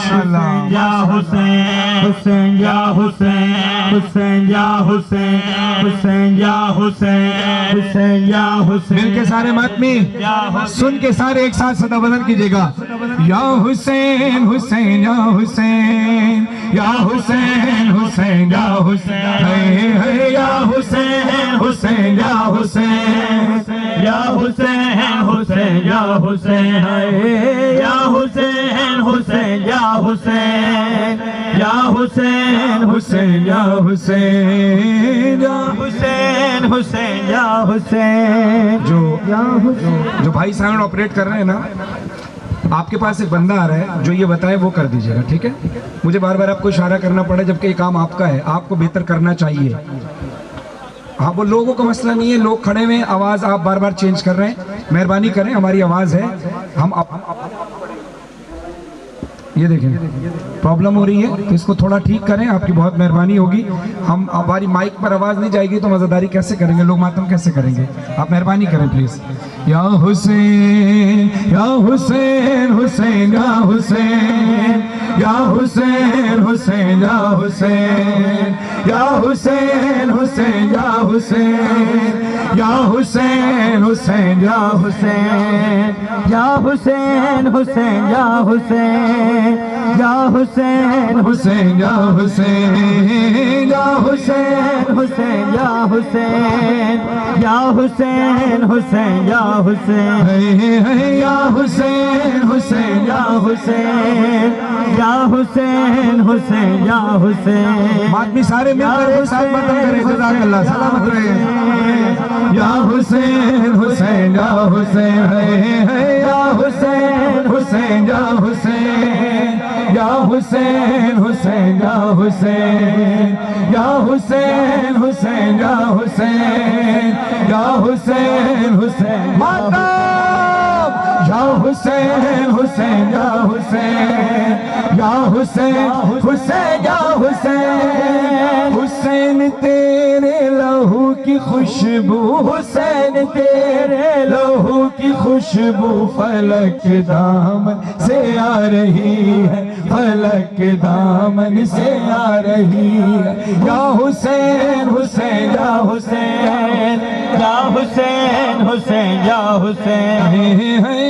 ماشاءاللہ یا حسین حسین یا حسین حسین یا حسین حسین یا حسین حسین یا حسین مل کے سارے ماتمی سن کے سارے ایک ساتھ صدا بلند کیجئے گا یا حسین حسین یا حسین یا حسین حسین یا حسین ہے یا حسین حسین یا حسین یا حسین حسین یا حسین یا حسین حسین یا حسین یا حسین حسین یا حسین یا حسین حسین یا حسین جو بھائی ساؤنڈ آپریٹ کر رہے ہیں نا آپ کے پاس ایک بندہ آ رہا ہے جو یہ بتائے وہ کر دیجئے گا ٹھیک ہے مجھے بار بار آپ کو اشارہ کرنا پڑا جبکہ یہ کام آپ کا ہے آپ کو بہتر کرنا چاہیے ہاں وہ لوگوں کا مسئلہ نہیں ہے لوگ کھڑے ہوئے آواز آپ بار بار چینج کر رہے ہیں مہربانی کریں ہماری آواز ہے ہم یہ دیکھیں پرابلم ہو رہی ہے تو اس کو تھوڑا ٹھیک کریں آپ کی بہت مہربانی ہوگی ہم ہماری مائک پر آواز نہیں جائے گی تو مزیداری کیسے کریں گے لوگ ماتم کیسے کریں گے آپ مہربانی کریں پلیز یا حسین یا حسین حسین یا حسین یا حسین حسین یا حسین یا حسین حسین یا حسین یا حسین حسین یا حسین یا حسین حسین یا حسین یا حسین حسین یا حسین یا حسین حسین یا حسین یا حسین حسین یا حسین یا حسین حسین یا حسین یا حسین حسین یا حسین ماتمی سارے مل کر ایک ساتھ ماتم کریں جزاک اللہ سلامت رہے یا حسین حسین یا حسین یا حسین حسین یا حسین یا حسین حسین یا حسین یا حسین حسین یا حسین یا حسین حسین ماتم یا حسین حسین یا حسین یا حسین حسین یا حسین حسین تیرے لہو کی خوشبو حسین تیرے لہو کی خوشبو فلک دامن سے آ رہی ہے فلک دامن سے آ رہی ہے یا حسین حسین یا حسین یا حسین حسین یا حسین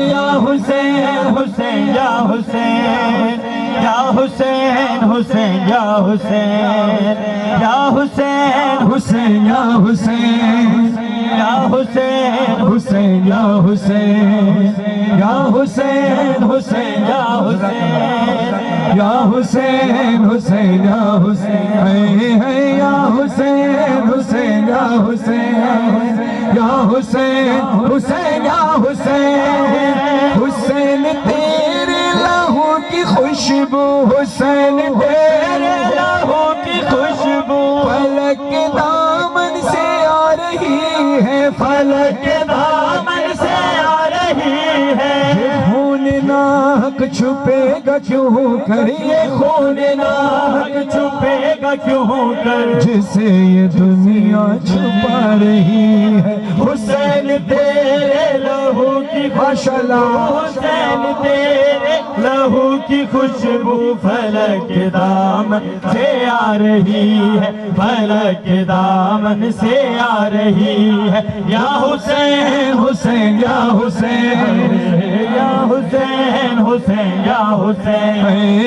یا حسین حسین یا حسین یا حسین حسین یا حسین یا حسین حسین یا حسین یا حسین حسین یا حسین یا حسین حسین یا حسین یا حسین حسین یا حسین یا حسین حسین یا حسین یا حسین حسین یا حسین حسین تیرے لہو کی خوشبو حسین تیرے لہو کی خوشبو فلک دامن سے آ رہی ہے فلک دامن سے آ رہی ہے خون ناحق چھپے گا کیوں کر یہ خون ناحق چھپے گا کیوں کر جسے یہ دنیا چھپا رہی ہے حسین تیرے لہو کی خوشبو حسین تیرے لہو کی خوشبو فلک دامن سے آ رہی ہے فلک دامن سے آ رہی ہے یا حسین حسین یا حسین یا حسین حسین یا حسین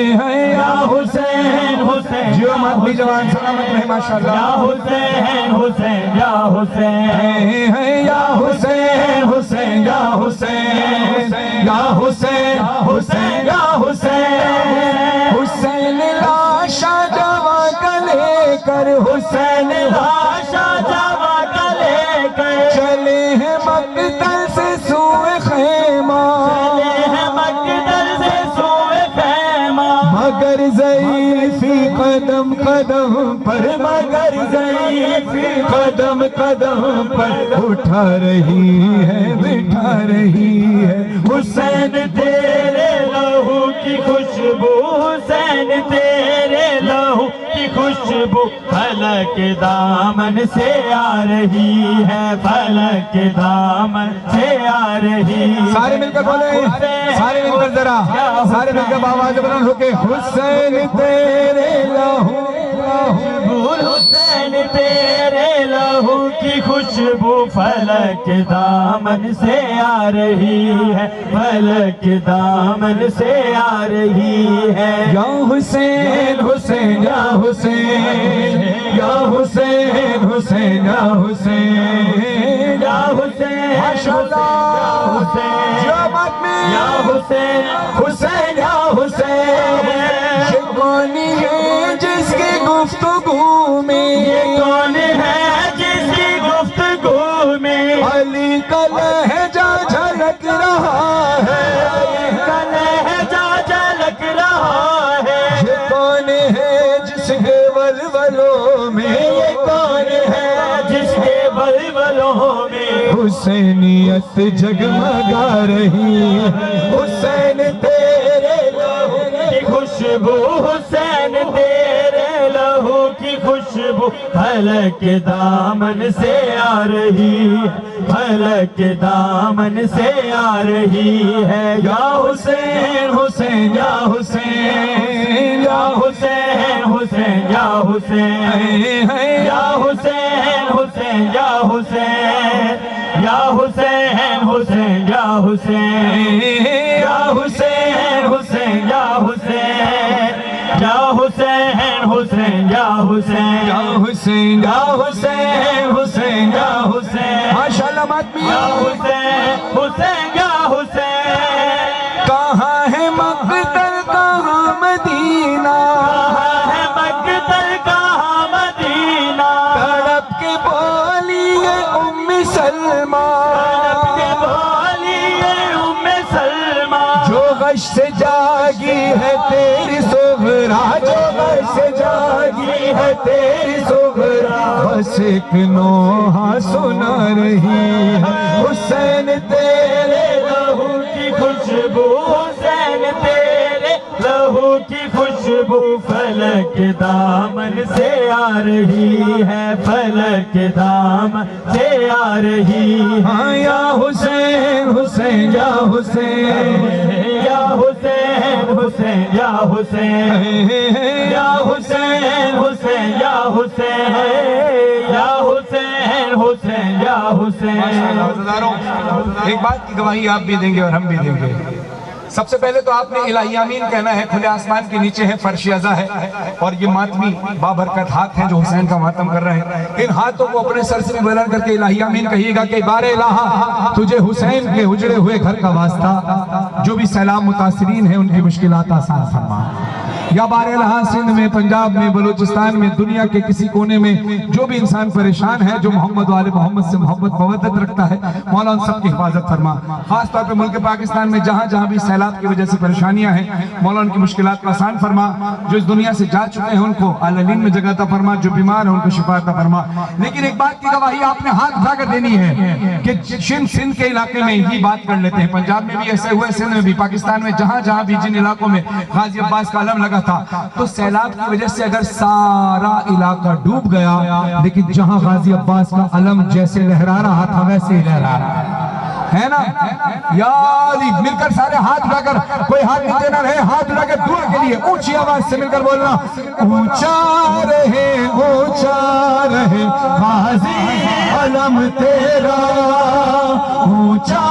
یا حسین حسین جو مادی جوان سلامت رہے ماشاءاللہ یا حسین حسین یا حسین یا حسین حسین یا حسین یا حسین حسین یا حسین حسین لاشا جوا کا لے کر حسین لاشا جوا کا لے کر چلے ہیں مقتل سے سوئے خیمہ مگر ضعیفی قدم قدم پر مگر ضعیفی قدم قدم پر اٹھا رہی ہے بٹھا رہی ہے حسین تیرے لہو کی خوشبو حسین تیرے لہو کی خوشبو فلک دامن سے آ رہی ہے، فلک دامن سے آ رہی ہے۔ سارے مل کر بولیں، سارے مل کر ذرا، سارے مل کر آواز بلند ہو کے حسین تیرے لہو، حسین تیرے لہو کی خوشبو فلک دامن سے آ رہی ہے، فلک دامن سے آ رہی ہے۔ یا حسین حسین یا حسین یا حسین حسین یا حسین یا حسین ماشاءاللہ یا بات میں یا حسین حسین یا حسین یہ کون ہے جس کی گفتگو میں، یہ کون ہے جس کی گفتگو میں علی کا لہجہ جھلک رہا ہے، کا لہجہ جھلک رہا ہے۔ یہ کون ہے جس کے ولولوں میں، یہ کون ہے جس کے بلبلوں میں حسینیت جگمگا رہی ہے، حسین تیرے لہو کی خوشبو، حسین تیرے لہو کی خوشبو فلک دامن سے آ رہی ہے، فلک دامن سے آ رہی ہے۔ یا حسین حسین یا حسین یا حسین حسین یا حسین یا حسین حسین یا حسین یا حسین حسین یا حسین یا حسین حسین یا حسین یا حسین حسین یا حسین یا حسین یا حسین حسین یا حسین ماشاءاللہ ماتمی یا حسین حسین یا حسین۔ کہاں ہے مقتل کہاں مدینہ، کہاں ہے مقتل کہاں مدینہ، تڑپ کے بولی ہے ام سلمہ، تڑپ کے بولی ہے ام سلمہ، جو غش سے جاگی ہے تیری صغرا، جو غش سے جاگی ہے تیری صغرا، بس ایک نوحہ سنا رہی ہے، حسین تیرے لہو کی خوشبو، حسین تیرے لہو کی خوشبو فلک دامن سے آ رہی ہے، فلک دامن سے آ رہی ہے۔ ہاں یا حسین حسین یا حسین یا حسین حسین یا حسین یا حسین حسین یا حسین یا حسین حسین یا حسین۔ ایک بات کی گواہی آپ بھی دیں گے اور ہم بھی دیں گے۔ سب سے پہلے تو آپ نے الہی آمین کہنا ہے، کھلے آسمان کے نیچے ہے، فرش ازا ہے، اور یہ ماتمی بابرکت ہاتھ ہیں جو حسین کا ماتم کر رہے ہیں۔ ان ہاتھوں کو اپنے سر سے بھی بلند کر کے الہی آمین کہیے گا کہ بار الہا تجھے حسین کے اجڑے ہوئے گھر کا واسطہ، جو بھی سیلاب متاثرین ہیں ان کی مشکلات آسان فرما۔ یا بار الہا سندھ میں، پنجاب میں، بلوچستان میں، دنیا کے کسی کونے میں جو بھی انسان پریشان ہے، جو محمد و آل محمد سے محبت مودت رکھتا ہے، مولا ان سب کی حفاظت فرما۔ خاص طور پہ ملک پاکستان میں جہاں جہاں بھی سیلاب کی وجہ سے پریشانیاں ہیں، مولا ان کی مشکلات کو آسان فرما۔ جو اس دنیا سے جا چکے ہیں ان کو عالمین میں جگہ عطا فرما، جو بیمار ہیں ان کو شفا عطا فرما۔ لیکن ایک بات کی گواہی آپ نے ہاتھ اٹھا کر دینی ہے کہ سندھ کے علاقے میں ہی بات کر لیتے ہیں، پنجاب میں بھی ایسے ہوئے، سندھ میں بھی، پاکستان میں جہاں جہاں بھی جن علاقوں میں غازی عباس کا علم لگا تھا، تو سیلاب کی وجہ سے اگر سارا علاقہ ڈوب گیا، لیکن جہاں غازی عباس کا علم جیسے لہرا رہا تھا ویسے ہی لہرا رہا ہے نا۔ یا علی، مل کر سارے ہاتھ اٹھا کر، کوئی ہاتھ نیچے نہ رہے، ہاتھ اٹھا کر دعا کے لیے اونچی آواز سے مل کر بولنا، اونچا رہے غازی علم تیرا، اونچا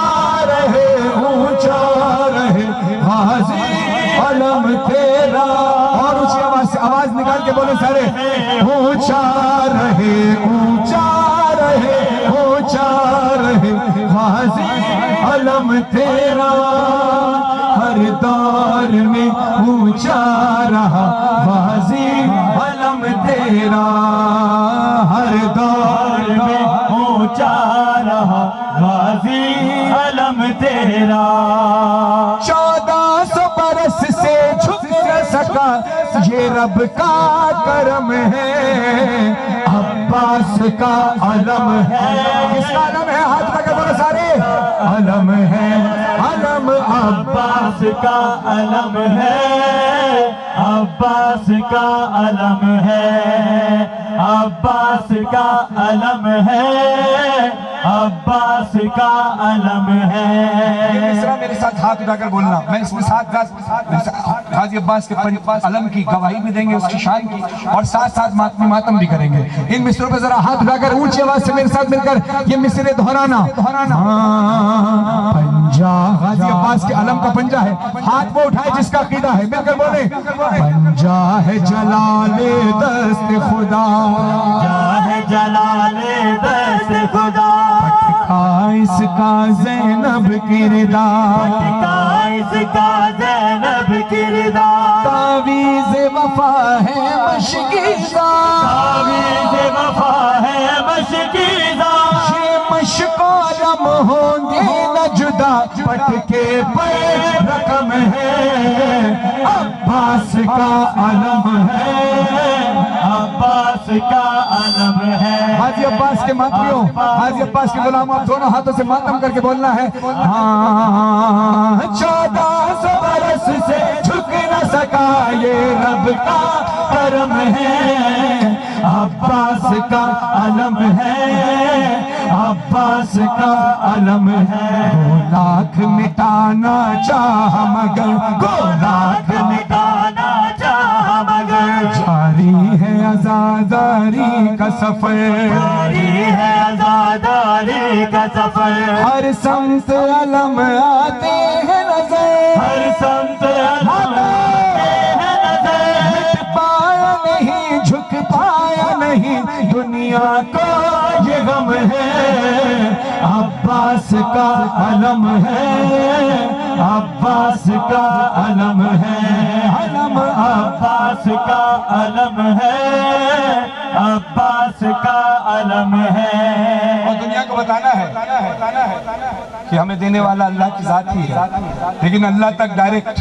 رہے غازی علم تیرا۔ اور اونچی آواز سے آواز نکال کے بولے سارے، اونچا رہے غازی علم تیرا، ہر دور میں اونچا رہا غازی علم تیرا، ہر دور میں اونچا رہا غازی علم تیرا۔ 1400 برس سے جھک نہ سکا، یہ رب کا کرم ہے، عباس کا علم ہے۔ کس کا علم ہے؟ ہاتھ لگا بولو سارے، علم ہے، علم عباس کا علم ہے، عباس عباس کا علم ہے، عباس کا علم ہے، عباس کا علم ہے۔ یہ مصرع میرے ساتھ ہاتھ اٹھا کر بولنا، میں اس میں ساتھ غازی عباس کے علم کی گواہی بھی دیں گے، اس کی شان کی، اور ساتھ ساتھ ماتم بھی کریں گے۔ ان مصروں پہ ذرا ہاتھ اٹھا کر اونچی آواز سے میرے ساتھ مل کر یہ مصرے دہرانا۔ پنجہ غازی عباس کے علم کا پنجہ ہے، ہاتھ وہ اٹھائے جس کا عقیدہ ہے، مل کر بولیں پنجہ ہے جلال دست خدا، پنجہ ہے جلال دست خدا، پٹکا اس کا زینب کردار، پٹکا اس کا زینب کردار، تعویذ وفا ہے مشکیزہ، تعویذ وفا ہے مشکیزہ، یہ مشکارم ہوں گے نہ جدا، پٹکے پر رقم ہے، عباس کا علم ہے، عباس کا علم ہے۔ غازی عباس کے ماتمیوں، غازی عباس کے غلاموں، دونوں ہاتھوں سے ماتم کر کے بولنا ہے 1400 برس سے جھک نہ سکا یہ رب کا کرم ہے، عباس کا علم ہے، عباس کا علم ہے۔ گو لاکھ مٹانا چاہ مگر، گو لاکھ مٹانا چاہ مگر، جاری ہے عزاداری کا سفر، جاری ہے عزاداری کا سفر، ہر سمت علم آتے ہیں نظر، ہر سمت علم آتے ہیں نظر، مٹ پایا نہیں جھک پایا نہیں دنیا کو یہ غم ہے، عباس کا علم ہے، عباس کا علم ہے، علم عباس کا علم ہے، عباس کا علم ہے۔ اور دنیا کو بتانا ہے کہ ہمیں دینے والا اللہ کی ذات ہی ہے، لیکن اللہ تک ڈائریکٹ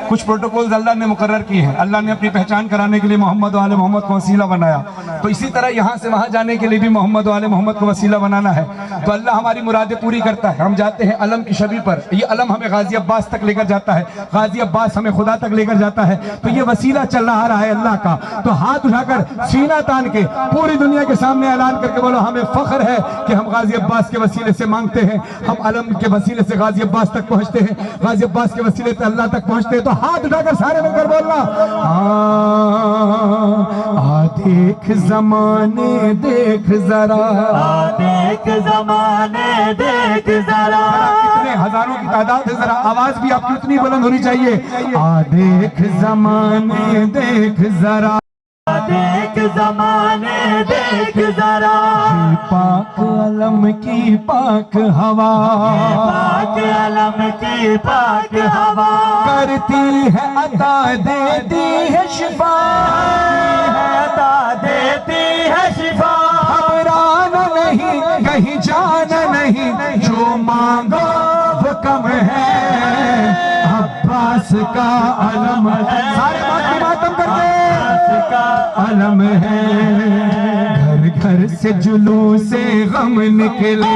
کچھ پروٹوکولز اللہ نے مقرر کی ہیں۔ اللہ نے اپنی پہچان کرانے کے لیے محمد و آل محمد کو وسیلہ بنایا، تو اسی طرح یہاں سے وہاں جانے کے لیے بھی محمد و آل محمد کو وسیلہ بنانا ہے، تو اللہ ہماری مرادیں پوری کرتا ہے۔ ہم جاتے ہیں علم کی شبی پر، یہ علم ہمیں غازی عباس تک لے کر جاتا ہے، غازی عباس ہمیں خدا تک لے کر جاتا ہے، تو یہ وسیلہ چل رہا ہے اللہ کا۔ تو ہاتھ اٹھا کر سینہ تان کے پوری دنیا کے سامنے اعلان کر کے بولو ہمیں فخر ہے کہ ہم غازی عباس کے وسیلے سے مانگتے ہیں، ہم علم کے وسیلے سے غازی عباس تک پہنچتے ہیں، غازی عباس کے وسیلے سے اللہ تک پہنچتے ہیں۔ تو ہاتھ اٹھا کر سارے مل کر بولنا دیکھ زمانے دیکھ ذرا، دیکھ زمانے دیکھ ذرا، کتنے ہزاروں کی تعداد ہے، ذرا آواز بھی آپ کی اتنی بلند ہونی چاہیے، دیکھ زمانے دیکھ ذرا، دیکھ زمانے دیکھ ذرا، پاک علم کی پاک ہوا، پاک علم کی پاک ہوا، کرتی ہے عطا دیتی ہے شفا، عطا دیتی ہے شفا، گھبرانا نہیں کہیں جانا نہیں، جو مانگو وہ کم ہے، عباس کا علم ہے، سارے باقی ماتم کرتے عباس کا علم ہے، گھر گھر سے جلوس غم نکلے،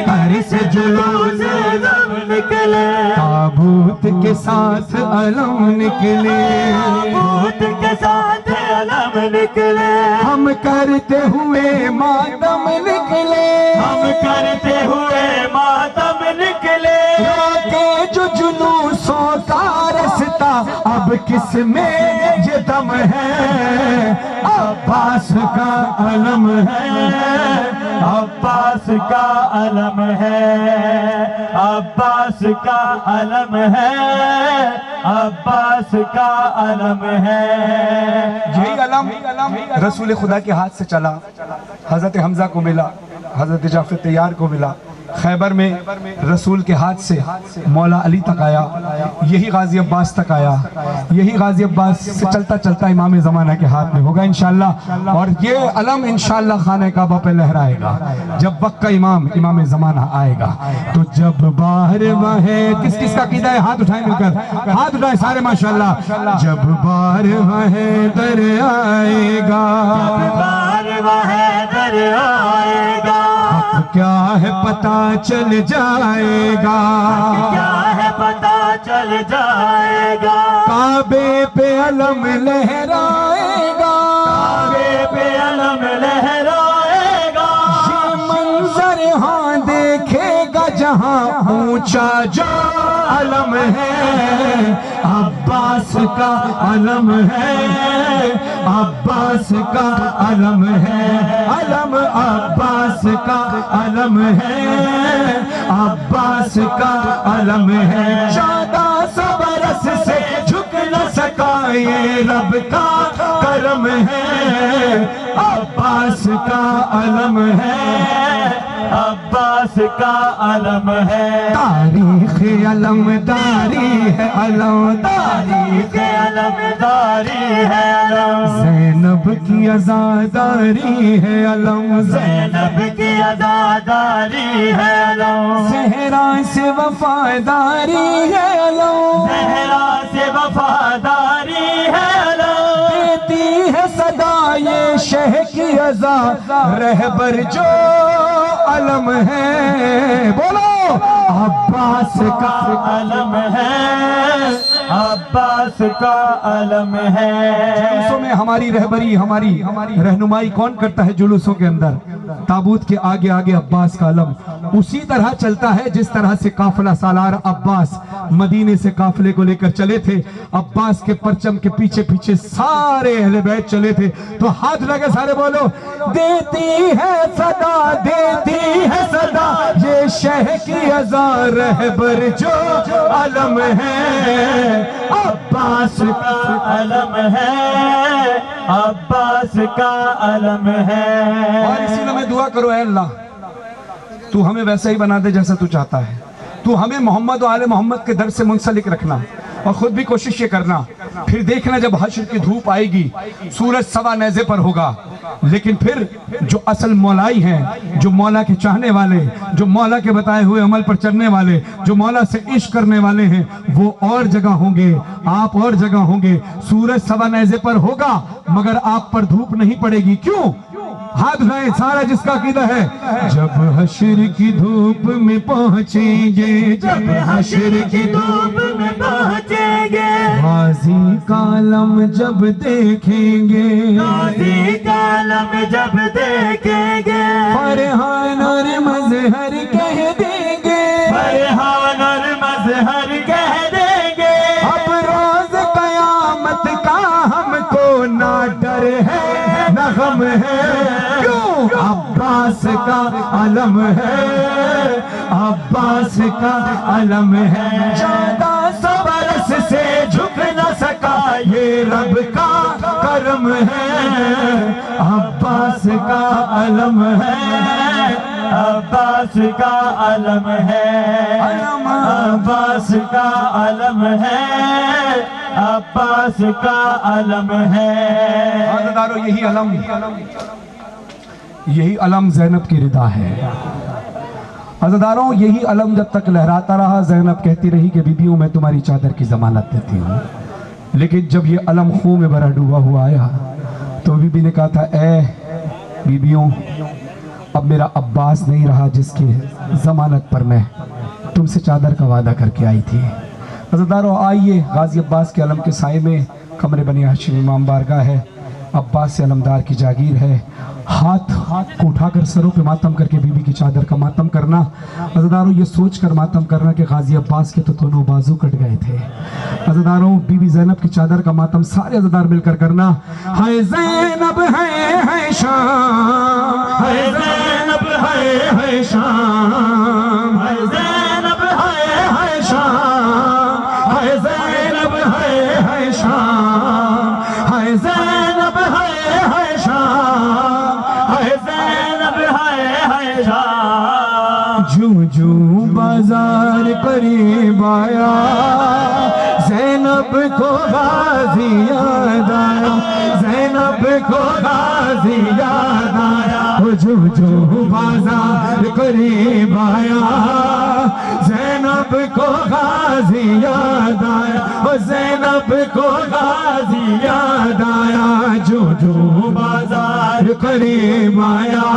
گھر سے جلوس غم نکلے، تابوت کے ساتھ علم نکلے، تابوت کے ساتھ علم نکلے، ہم کرتے ہوئے ماتم نکلے، ہم کرتے ہوئے ماتم نکلے، روکے جو جلوسوں کا رستہ، اب کس میں یہ دم ہے، عباس کا علم ہے، عباس کا علم ہے، عباس کا علم ہے، عباس کا علم ہے۔ یہی علم رسول خدا کے ہاتھ سے چلا، حضرت حمزہ کو ملا، حضرت جعفر طیار کو ملا، خیبر میں رسول کے ہاتھ سے مولا علی تک آیا، یہی غازی عباس تک آیا، یہی غازی عباس سے چلتا چلتا امام زمانہ کے ہاتھ میں ہوگا انشاءاللہ، اور یہ علم انشاءاللہ خانہ کعبہ پہ لہرائے گا جب وقت کا امام زمانہ آئے گا۔ تو جب باہر وہے کس کس کا عقیدہ ہے، ہاتھ اٹھائیں مل کر، ہاتھ اٹھائیں سارے ماشاءاللہ، جب باہر وہے در آئے گا، بار وہ در آئے گا، کیا ہے پتہ چل جائے گا، کیا ہے پتہ چل جائے گا، کعبے پہ علم لہرائے گا، کعبے پہ علم لہرائے گا، یہ منظر ہاں دیکھے گا جہاں اونچا جو علم ہے، عباس کا علم ہے، عباس کا علم ہے، علم عباس کا علم ہے، عباس کا علم ہے، 1400 برس سے جھک نہ سکا یہ رب کا کرم ہے، عباس کا علم ہے، عباس کا علم ہے، تاریخ علمداری ہے، علمداری تاریخ علمداری ہے علم، زینب کی عزاداری ہے علم، زینب کی عزاداری ہے علم، زہرا سے وفاداری ہے علم، زہرا سے وفاداری ہے علم، دیتی ہے صدا یہ شہ کی عزا، رہبر جو علم ہے، بولو عباس کا علم ہے، عباس کا علم ہے، جلوسوں میں ہماری رہبری، ہماری رہنمائی کون کرتا ہے جلوسوں کے اندر؟ تابوت کے آگے آگے عباس کا علم اسی طرح چلتا ہے جس طرح سے قافلہ سالار عباس مدینے سے قافلے کو لے کر چلے تھے، عباس کے پرچم کے پیچھے پیچھے سارے اہل بیت چلے تھے، تو ہاتھ لگے سارے بولو، دیتی ہے صدا، دیتی ہے صدا یہ شہ کی عزا، رہبر جو علم ہے، عباس کا علم ہے، عباس کا علم ہے، اور اسی لیے میں دعا کرو، اے اللہ تو ہمیں ویسا ہی بنا دے جیسا تو چاہتا ہے، تو ہمیں محمد و آل محمد کے در سے منسلک رکھنا، اور خود بھی کوشش یہ کرنا، پھر دیکھنا جب حشر کی دھوپ آئے گی سورج سوا نیزے پر ہوگا، لیکن پھر جو اصل مولائی ہیں، جو مولا کے چاہنے والے، جو مولا کے بتائے ہوئے عمل پر چلنے والے، جو مولا سے عشق کرنے والے ہیں، وہ اور جگہ ہوں گے، آپ اور جگہ ہوں گے، سورج سوا نیزے پر ہوگا مگر آپ پر دھوپ نہیں پڑے گی، کیوں؟ ہاتھ اٹھائیں سارا جس کا عقیدہ ہے، جب حشر کی دھوپ میں پہنچیں گے، جب حشر کی دھوپ میں پہنچیں گے، غازی کا علم جب دیکھیں گے، غازی کا علم جب دیکھیں گے، فرحان اور مظہر کہہ دیں گے، فرحان اور مظہر کہہ دیں گے، اب روز قیامت کا ہم کو نہ ڈر ہے نہ غم ہے، کیوں؟ عباس کا علم ہے، عباس کا علم ہے، 1400 برس سے جھک نہ سکا یہ رب کا کرم ہے، عباس کا علم ہے، عباس کا علم ہے، عباس کا علم ہے، عباس کا علم ہے، عزادارو یہی علم زینب کی رضا ہے، عزاداروں یہی علم جب تک لہراتا رہا زینب کہتی رہی کہ بیبیوں میں تمہاری چادر کی ضمانت دیتی ہوں، لیکن جب یہ علم خون میں بھرا ڈوبا ہوا آیا تو بی بی نے کہا تھا، اے بیبیوں اب میرا عباس نہیں رہا جس کی ضمانت پر میں تم سے چادر کا وعدہ کر کے آئی تھی۔ عزاداروں آئیے غازی عباس کے علم کے سائے میں کمرے بنی ہاشم امام بارگاہ ہے، عباس سے علمدار کی جاگیر ہے، ہاتھ کو اٹھا کر سروں پہ ماتم کر کے بی بی کی چادر کا ماتم کرنا، عزاداروں یہ سوچ کر ماتم کرنا کہ غازی عباس کے تو دونوں بازو کٹ گئے تھے، عزاداروں بی بی زینب کی چادر کا ماتم سارے عزادار مل کر کرنا، ہائے زینب ہے شام، ہائے زینب ہے شام، ہائے زینب ہے شام، ہائے زینب ہے شام، ہائے زینب ہے شام، ہائے زینب ہے شام، جو بازار قریب آیا زینب کو غازی یاد آیا، زینب کو غازی یاد آیا، جو بازار قریب آیا زینب کو غازی یاد آیا، زینب کو غازی یاد آیا، جو بازار قریب آیا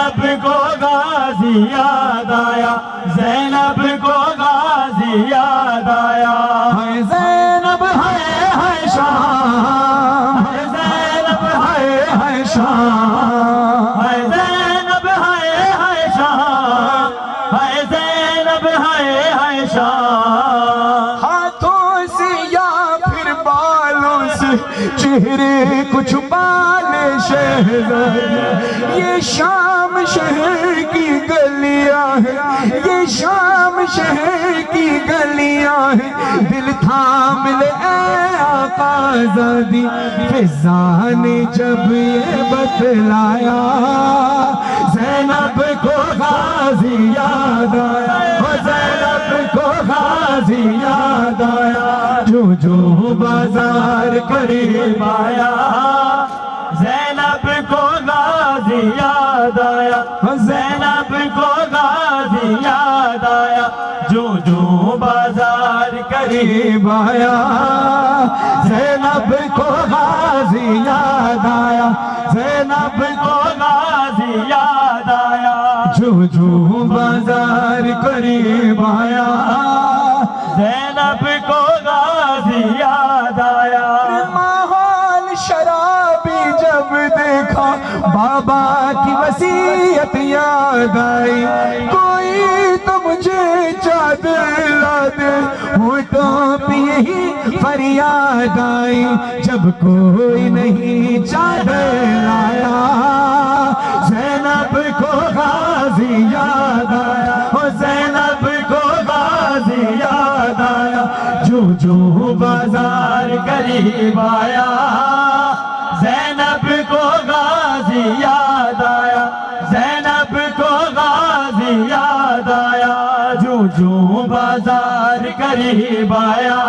زینب کو غازی یاد آیا زینب کو غازی یاد آیا ہے زینب ہے شام ہے زینب ہے شام ہے زینب ہے شام ہے زینب ہے شام ہاتھوں سے یا پھر بالوں سے چہرے کو چھپا لے شہزادی یہ شام شہر کی گلیاں ہیں یہ شام شہر کی گلیاں ہیں دل تھام لے اے آقا زادی فضا نے جب یہ بتلایا زینب کو غازی یاد آیا زینب کو غازی یاد آیا جو بازار قریب آیا زینب کو غازی یاد آیا زینب کو غازی یاد آیا جو بازار قریب آیا زینب کو غازی یاد آیا زینب کو غازی یاد آیا جو بازار قریب آیا زینب کو غازی یاد آیا ماحول شرابی جب دیکھا بابا کی وصیت یاد آئی کوئی تو مجھے چادر لا دے ہونٹوں پہ یہی فریاد آئی جب کوئی نہیں چادر لایا زینب کو غازی یاد آیا زینب کو غازی یاد آیا جو بازار قریب آیا زینب کو غازی یاد آیا زینب کو غازی یاد آیا جو بازار قریب آیا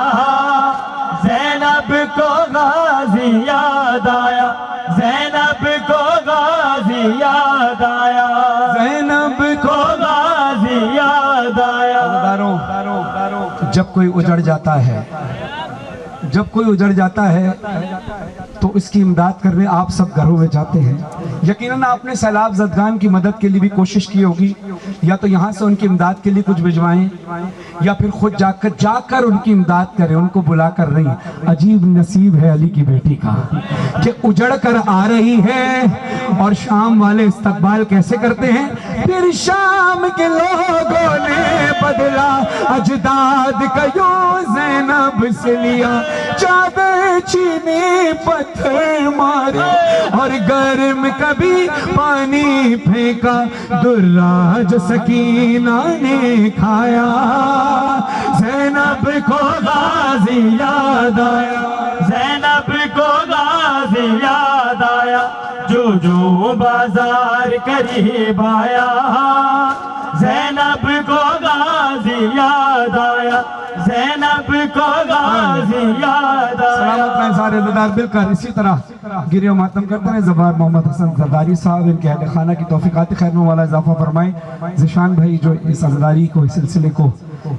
زینب کو غازی یاد آیا زینب کو غازی یاد آیا زینب کو غازی یاد آیا جب کوئی اجڑ جاتا ہے تو اس کی امداد کرنے آپ سب گھروں میں جاتے ہیں یقیناً آپ نے سیلاب زدگان کی مدد کے لیے بھی کوشش کی ہوگی یا تو یہاں سے ان کی امداد کے لیے کچھ بھجوائیں یا پھر خود جا کر ان کی امداد کریں ان کو بلا کر رہی عجیب نصیب ہے علی کی بیٹی کا کہ اجڑ کر آ رہی ہے اور شام والے استقبال کیسے کرتے ہیں پھر شام کے لوگوں نے بدلا اجداد کا یوں زینب سے لیا چادر چھینے پتھر مارے اور گرم کبھی پانی پھینکا دراج سکینہ نے کھایا زینب کو غازی یاد آیا زینب کو غازی یاد آیا جو بازار قریب آیا زینب کو غازی یاد آیا زینب کو غازی یاد آیا سلامت میں سارے عزیزدار مل کر اسی طرح گریہ و ماتم کرتے ہیں زبار محمد حسن زرداری صاحب ان کے اہل خانہ کی توفیقات خیر میں والا اضافہ فرمائیں ذیشان بھائی جو اس عزیزداری کو اس سلسلے کو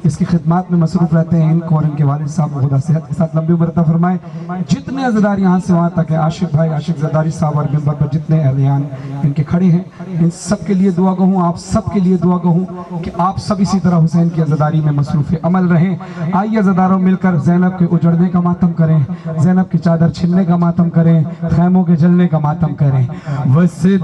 اس کی خدمات میں مصروف رہتے ہیں ان کو اور ان کے والد صاحب کو خدا صحت کے ساتھ لمبی عمر عطا فرمائے جتنے عزیزدار یہاں سے وہاں تک عاشق بھائی عاشق زرداری صاحب اور ممبر پر جتنے اہلیان ان کے کھڑے ہیں ان سب کے لیے دعا گو ہوں آپ سب کے لیے دعا گو ہوں کہ آپ سب اسی طرح حسین کی عزیزداری میں مصروف عمل رہیں آئیے عزیزداروں مل کر زینب کے اجڑنے کا ماتم کریں زینب کی چادر چھننے کا ماتم کریں خیموں کے جلنے کا ماتم کریں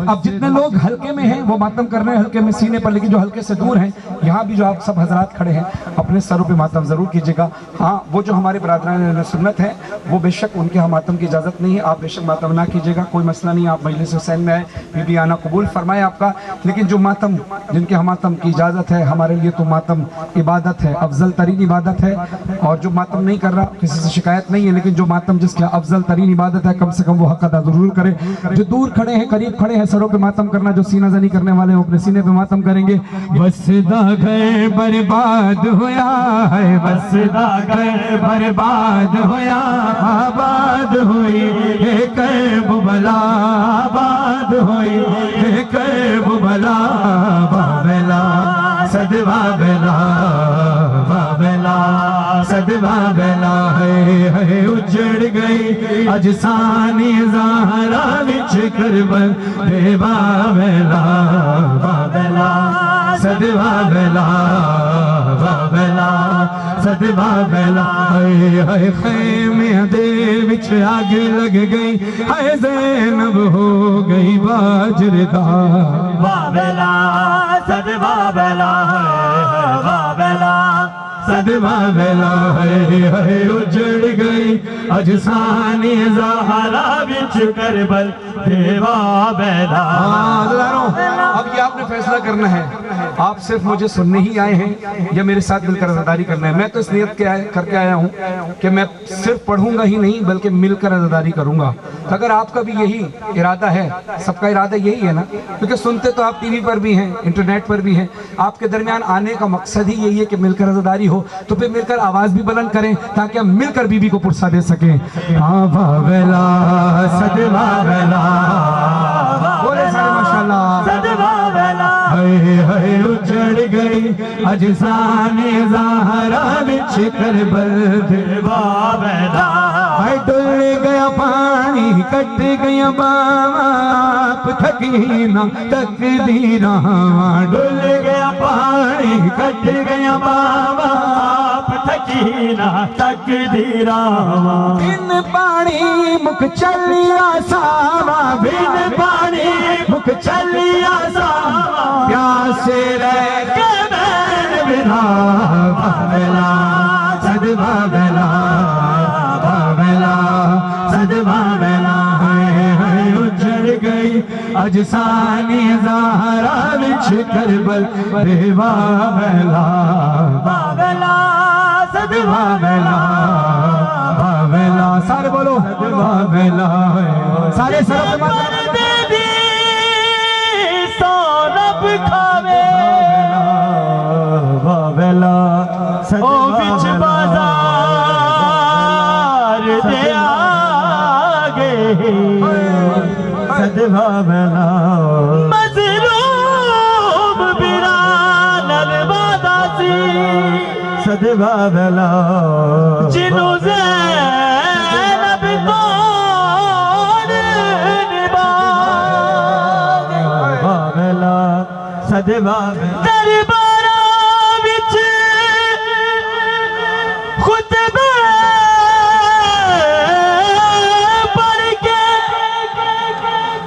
اب جتنے لوگ حلقے میں ہیں وہ ماتم کر رہے ہیں حلقے میں سینے پر لیکن جو حلقے سے دور ہیں یہاں بھی جو آپ سب حضرات کھڑے ہیں اپنے سروں پہ ماتم ضرور کیجئے گا ہاں وہ جو ہمارے برادران اہل سنت ہیں وہ بے شک ان کے ہاں ماتم کی اجازت نہیں ہے آپ بے شک ماتم نہ کیجئے گا کوئی مسئلہ نہیں آپ مجلس حسین میں آئے بی بی آنا قبول فرمائے آپ کا لیکن جو ماتم جن کے ہاں ماتم کی اجازت ہے ہمارے لیے تو ماتم عبادت ہے افضل ترین عبادت ہے اور جو ماتم نہیں کر رہا کسی سے شکایت نہیں ہے لیکن جو ماتم جس کے افضل ترین عبادت ہے کم سے کم وہ حق ادا ضرور کرے جو دور کھڑے ہیں قریب کھڑے ہیں سروں پہ ماتم کرنا جو سینہ زنی کرنے والے ہیں وہ اپنے سینے پہ ماتم کریں گے وسدا گھر برباد ہویا ہے وسدا گھر برباد ہویا آباد ہوئی ہے کربلا آباد ہوئی ہے کربلا بابلا صد بابلا بابلا صد بابلا ہے اجڑ اجڑ گئی اجسانی زہرا وچ کربل دے بابلا بابلا صد بابلا بابلا صد بابلا ہائے خیمے دے وچ آگ لگ گئی ہائے زینب ہو گئی باجردار بابلا صد بابلا بابلا صد بابلا ہے اجڑ گئی اجسانی زہرا وچ کربل دے بابلا اب یہ آپ نے فیصلہ کرنا ہے آپ صرف مجھے سننے ہی آئے ہیں یا میرے ساتھ مل کر عزاداری کرنا ہے میں تو اس نیت کر کے آیا ہوں کہ میں صرف پڑھوں گا ہی نہیں بلکہ مل کر عزاداری کروں گا تو اگر آپ کا بھی یہی ارادہ ہے سب کا ارادہ یہی ہے نا کیونکہ سنتے تو آپ ٹی وی پر بھی ہیں انٹرنیٹ پر بھی ہیں آپ کے درمیان آنے کا مقصد ہی یہی ہے کہ مل کر عزاداری ہو تو پھر مل کر آواز بھی بلند کریں تاکہ ہم مل کر بی بی کو پرسہ دے سکیں بابلا صد بابلا بولے سارے ماشاءاللہ صد بابلا ہے اجڑ گئی اجسانی زہرا وچ کربل دے بابلا ہے ڈل گیا پانی کٹ گیا باپ تھکی نہ تقدیراں ڈل گیا پانی کٹ گیا باپ تھکی نہ تقدیراں بن پانی مک چلیا ساوا بن پانی مک چلیا ساوا پیاسے رہ کے میں بنا بابلا صد بابلا بابلا صد بابلا ہے اجڑ گئی اجسانی زہرا وچ کربل دے بابلا بابلا صد بابلا بابلا سارے بولو بابلا سارے سرب سورب کھاوے بابلا او بچ بازار دے آگے صد بابلا مظلوم بران الوادہ سی صد بابلا جنوں زینب کون نبھاگ بابلا صد بابلا دربارہ وچ خطبے پڑھ کے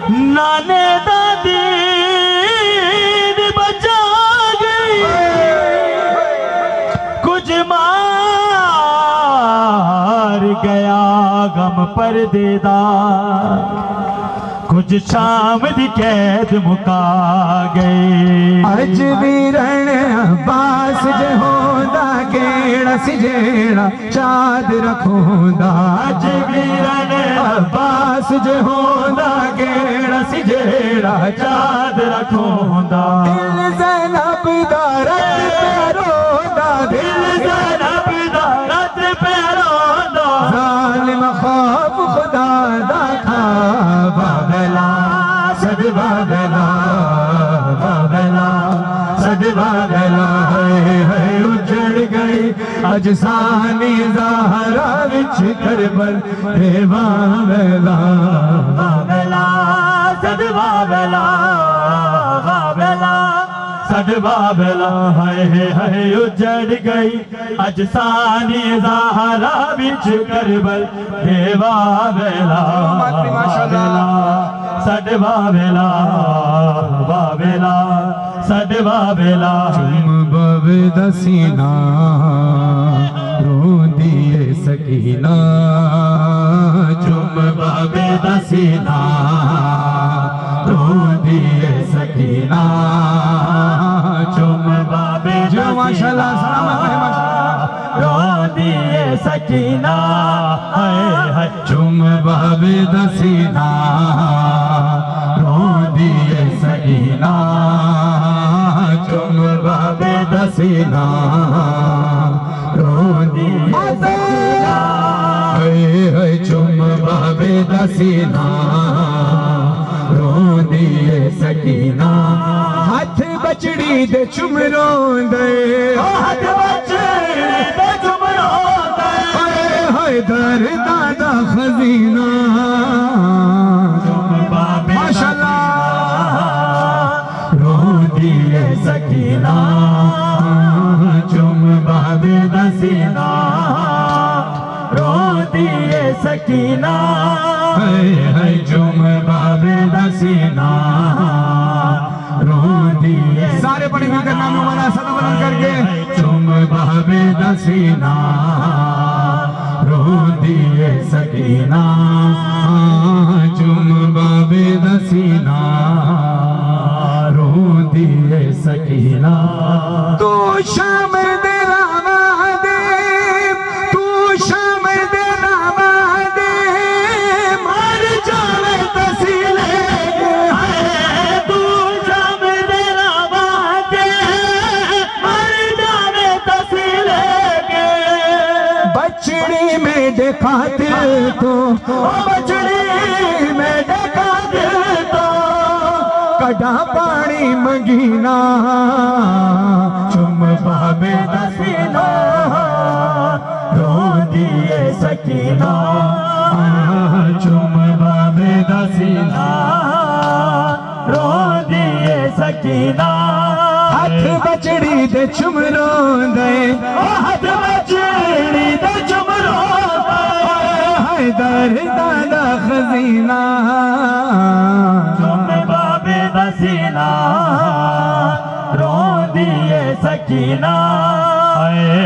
نانے دادی بچا گئی کچھ مار گیا غم پردیدار کچھ شام دی قید مکا گئی اج بھی رن عباس جے ہوندا کیڑا سی جیڑا چاد رکھوندا اج بھی رن عباس جے ہوندا کیڑا سی جیڑا چاد رکھوندا دل زینب دا رت پہ روندا دل زینب دا رت پہ روندا ظالم خوف خدا دا کھا بابلا صد بابلا بابلا صد بابلا ہے اجڑ گئی اجسانی زہرا وچ کربل دے بابلا بابلا صد بابلا بابلا صد بابلا ہے اجڑ گئی اجسانی زہرا وچ کربل دے بابلا صد بابلا بابلا صد بابلا چم بابدا سینہ روندی ہے سکینہ چم بابدا سینہ روندی ہے سکینہ چم بابدا ماشاءاللہ روندی ہے سکینہ چم بابدا سینہ روندی ہے سکینہ چم بابدا سینہ روندی ہے سکینہ چم بابدا سینہ روندی ہے سکینہ ہاتھ بچڑی دے چم روندے ہاتھ بچڑی دے چم روندے حیدر دادا خزینہ ماشاءاللہ رو دیے سکینہ چم باب دسینہ رو دیے سکینہ ہے چم باب دسینہ رو دیے سارے بڑے مل کر ناموں والا صدا بلند کر کے چم باب دسینہ رو دیے سکینہ چم باب دسینہ رو دیے سکینہ تو شام دینا دے تو شام دینا دے مر جاوے تسیلے تو شام دینا دے مر جاوے تسیلے بچڑی میں دیکھا دل تو بچڑی میں دیکھا دل تو کڑا پانی منگینا چم باب دسینہ رو دیے سکینہ چم باب دسینہ رو دیے سکینہ ہاتھ بچڑی دے چمروں دے ہاتھ بچڑی دے چمروں حیدر دادا خزینہ چم باب دسینہ رو دیے سکینہ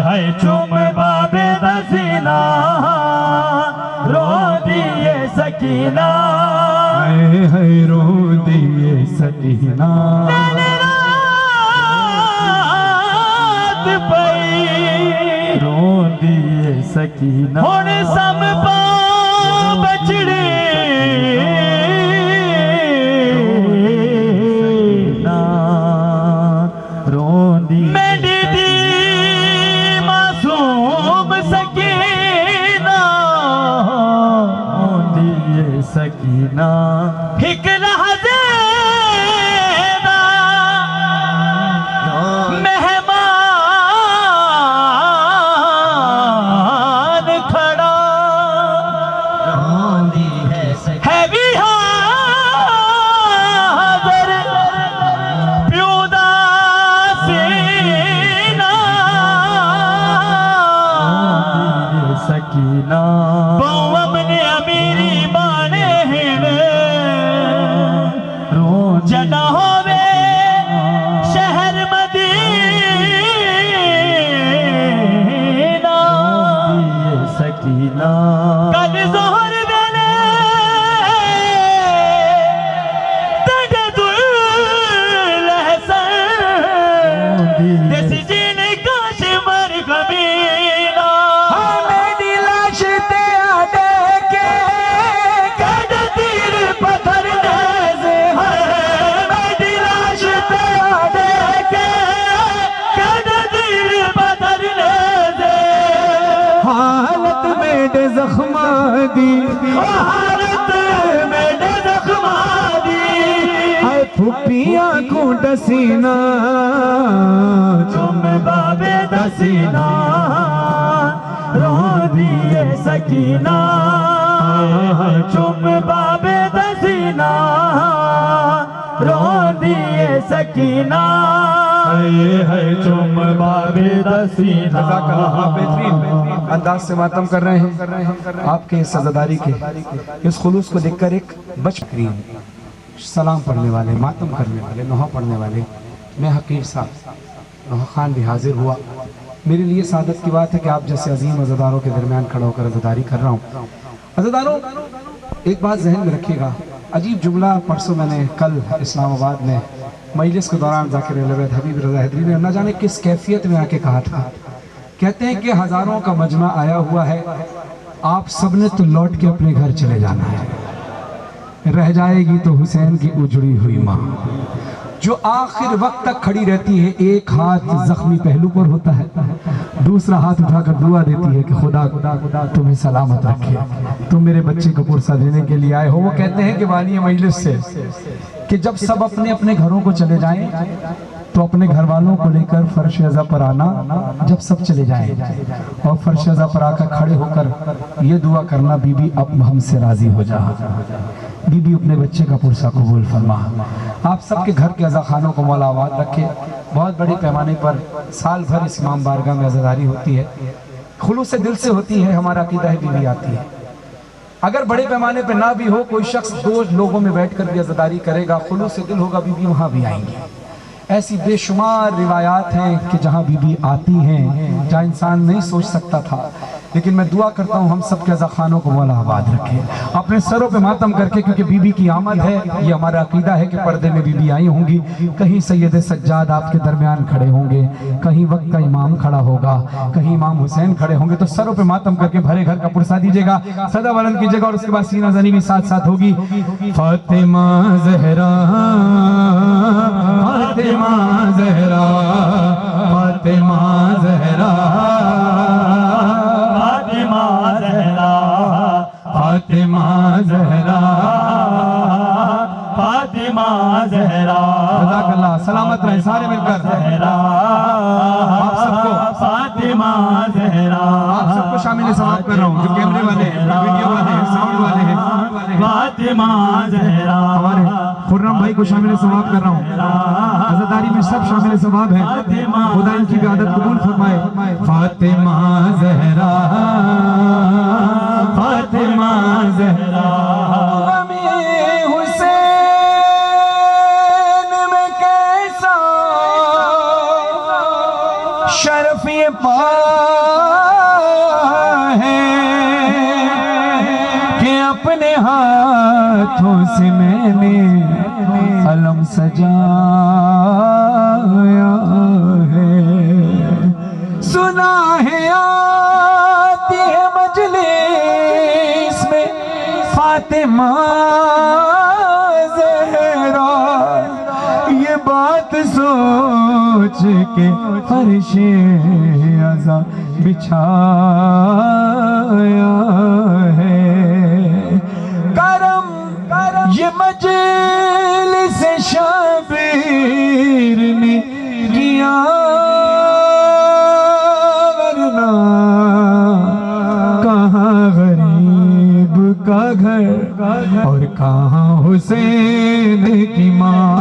ہے چم باب دسینہ رو دیے سکینہ ہے رو دیے سکینہ رات پئی رو دیے سکینہ ہن سم پا بچڑی سکینہ ایک لحظے دا مہمان کھڑا ہے بھی حاضر پیو دا سینہ سکینہ بہو اپنے امیری جنا ہووے شہر مدینہ سکینہ کل ظہر ویلے تگے دلحسن دسی جین کاشمر کمینہ میری لاش تے آڈے کے کڑ تیر پتھر نیزے حالت میں دے زخمہ دی حالت میں دے زخمہ دی ہے پھپیاں کو ڈسینہ چم باب دسینہ رو دیے سکینہ چم باب دسینہ رو دیے سکینہ ہے چم باب دسینہ جزاک اللہ آپ بہترین انداز سے ماتم کر رہے ہیں آپ کے اس عزاداری کے اس خلوص کو دیکھ کر ایک بچپن سلام پڑھنے والے ماتم کرنے والے نوحہ پڑھنے والے میں حقیر صاحب نوحہ خان بھی حاضر ہوا میرے لیے سعادت کی بات ہے کہ آپ جیسے عظیم عزاداروں کے درمیان کھڑا ہو کر عزاداری کر رہا ہوں عزاداروں ایک بات ذہن میں رکھیے گا عجیب جملہ پرسوں میں نے کل اسلام آباد میں مجلس کے دوران ذاکر اہل بیت حبیب رضا حیدری نے نہ جانے کس کیفیت میں آ کے کہا تھا کہتے ہیں کہ ہزاروں کا مجمع آیا ہوا ہے آپ سب نے تو لوٹ کے اپنے گھر چلے جانا ہے رہ جائے گی تو حسین کی اجڑی ہوئی ماں جو آخر وقت تک کھڑی رہتی ہے ایک ہاتھ زخمی پہلو پر ہوتا ہے دوسرا ہاتھ اٹھا کر دعا دیتی ہے کہ خدا تمہیں سلامت رکھے تم میرے بچے کو پرسہ دینے کے لیے آئے ہو وہ کہتے ہیں کہ والی مجلس سے کہ جب سب اپنے اپنے گھروں کو چلے جائیں تو تو اپنے گھر والوں کو لے کر فرش ازا پر آنا جب سب چلے جائیں، اور فرش ازا پر آ کر کھڑے ہو کر یہ دعا کرنا، بی بی اب ہم سے راضی ہو جا، بی بی اپنے بچے کا پرسہ قبول فرما۔ آپ سب کے گھر کے عزا خانوں کو مولا آباد رکھے۔ بہت بڑے پیمانے پر سال بھر اس امام بارگاہ میں عزاداری ہوتی ہے، خلوص دل سے ہوتی ہے، ہمارا عقیدہ ہے بی بی آتی ہے۔ اگر بڑے پیمانے پہ نہ بھی ہو، کوئی شخص 2 لوگوں میں بیٹھ کر بھی عزاداری کرے گا، خلوص دل ہوگا، بی بی وہاں بھی آئیں گی۔ ایسی بے شمار روایات ہیں کہ جہاں بی بی آتی ہیں، جہاں انسان نہیں سوچ سکتا تھا، لیکن میں دعا کرتا ہوں ہم سب کے عزا خانوں کو مولا آباد رکھے، اپنے سروں پہ ماتم کر کے، کیونکہ بی بی کی آمد ہے، یہ ہمارا عقیدہ ہے کہ پردے میں بی بی آئی ہوں گی۔ کہیں سید سجاد آپ کے درمیان کھڑے ہوں گے، کہیں وقت کا امام کھڑا ہوگا، کہیں امام حسین کھڑے ہوں گے، تو سروں پہ ماتم کر کے بھرے گھر کا پرسہ دیجیے گا، صدا بلند کیجیے گا، اور اس کے بعد سینہ زنی بھی ساتھ ساتھ ہوگی۔ فاطمہ زہرا، فاطمہ زہرا، فاطمہ زہرا، فاطمہ زہرا، فاطمہ زہرا، فاطمہ زہرا، جزاک اللہ، سلامت رہیں سارے مل کر۔ آپ سب کو، فاطمہ زہرا، آپ سب کو شامل ثواب کر رہا ہوں، جو کیمرے والے ہیں، ویڈیو والے ہیں، ساؤنڈ والے ہیں، فاطمہ زہرا، ہمارے خرم بھائی کو شامل ثواب کر رہا ہوں، عزاداری میں سب شامل ثواب ہیں، خدا ان کی بھی عادت قبول فرمائے۔ فاطمہ زہرا، فاطمہ زہرا، شرف یہ پا ہے کہ اپنے ہاتھوں سے میں نے علم سجایا ہے، سنا ہے آتی ہے مجلس میں فاطمہ زہرا، یہ بات سوچ کے فرش ازا بچھایا ہے، کرم یہ مجلس شبیر نے کیا، ورنہ کہاں غریب کا گھر اور کہاں حسین کی ماں،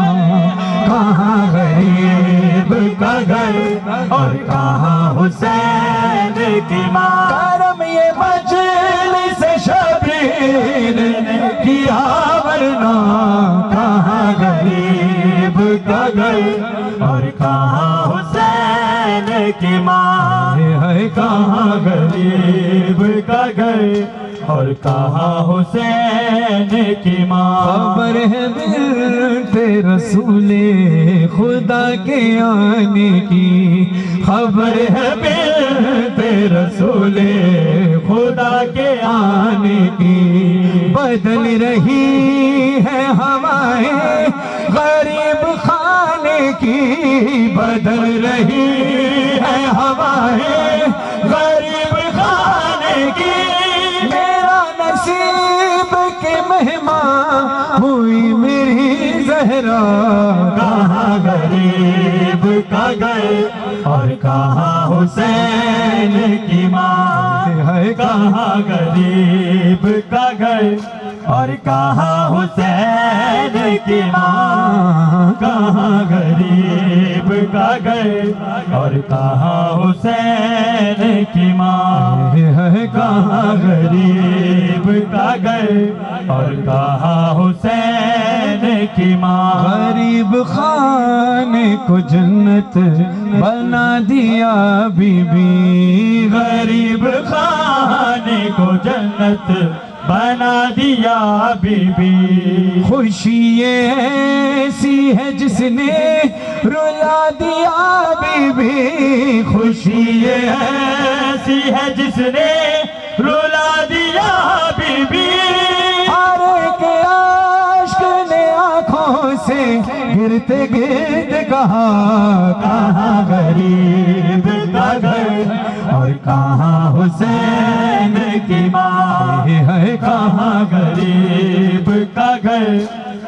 کہاں غریب کا گھر اور کہاں حسین کی ماں، کرم یہ مجلس شبیر نے کیا، ورنہ کہاں غریب کا گھر اور کہاں حسین کی ماں، ہے کہاں غریب کا گھر اور کہاں حسین کی ماں، خبر ہے بنت رسول خدا کے آنے کی، خبر ہے بنت رسول خدا کے آنے کی، بدل رہی ہے ہوائیں غریب خانے کی، بدل رہی ہے ہوائیں غریب خانے کی، نصیب کے مہمان ہوئی میری زہرا، کہاں غریب کا گھر اور کہاں حسین کی ماں، ہے کہاں غریب کا گھر اور کہاں حسین کی ماں، کہاں غریب کا گھر اور کہاں حسین کی ماں، ہے کہاں غریب کا گھر اور کہاں حسین کی ماں، غریب خانے کو جنت بنا دیا بی بی، غریب خانے کو جنت بنا دیا بی بی، خوشی ایسی ہے جس نے رلا دیا بی بی، خوشی ایسی ہے جس نے رلا دیا بی بی، ہر ایک عاشق نے آنکھوں سے گرتے گرد کہا، کہاں غریب کا گھر اور کہاں حسین کی ماں، ہے کہاں غریب کا گھر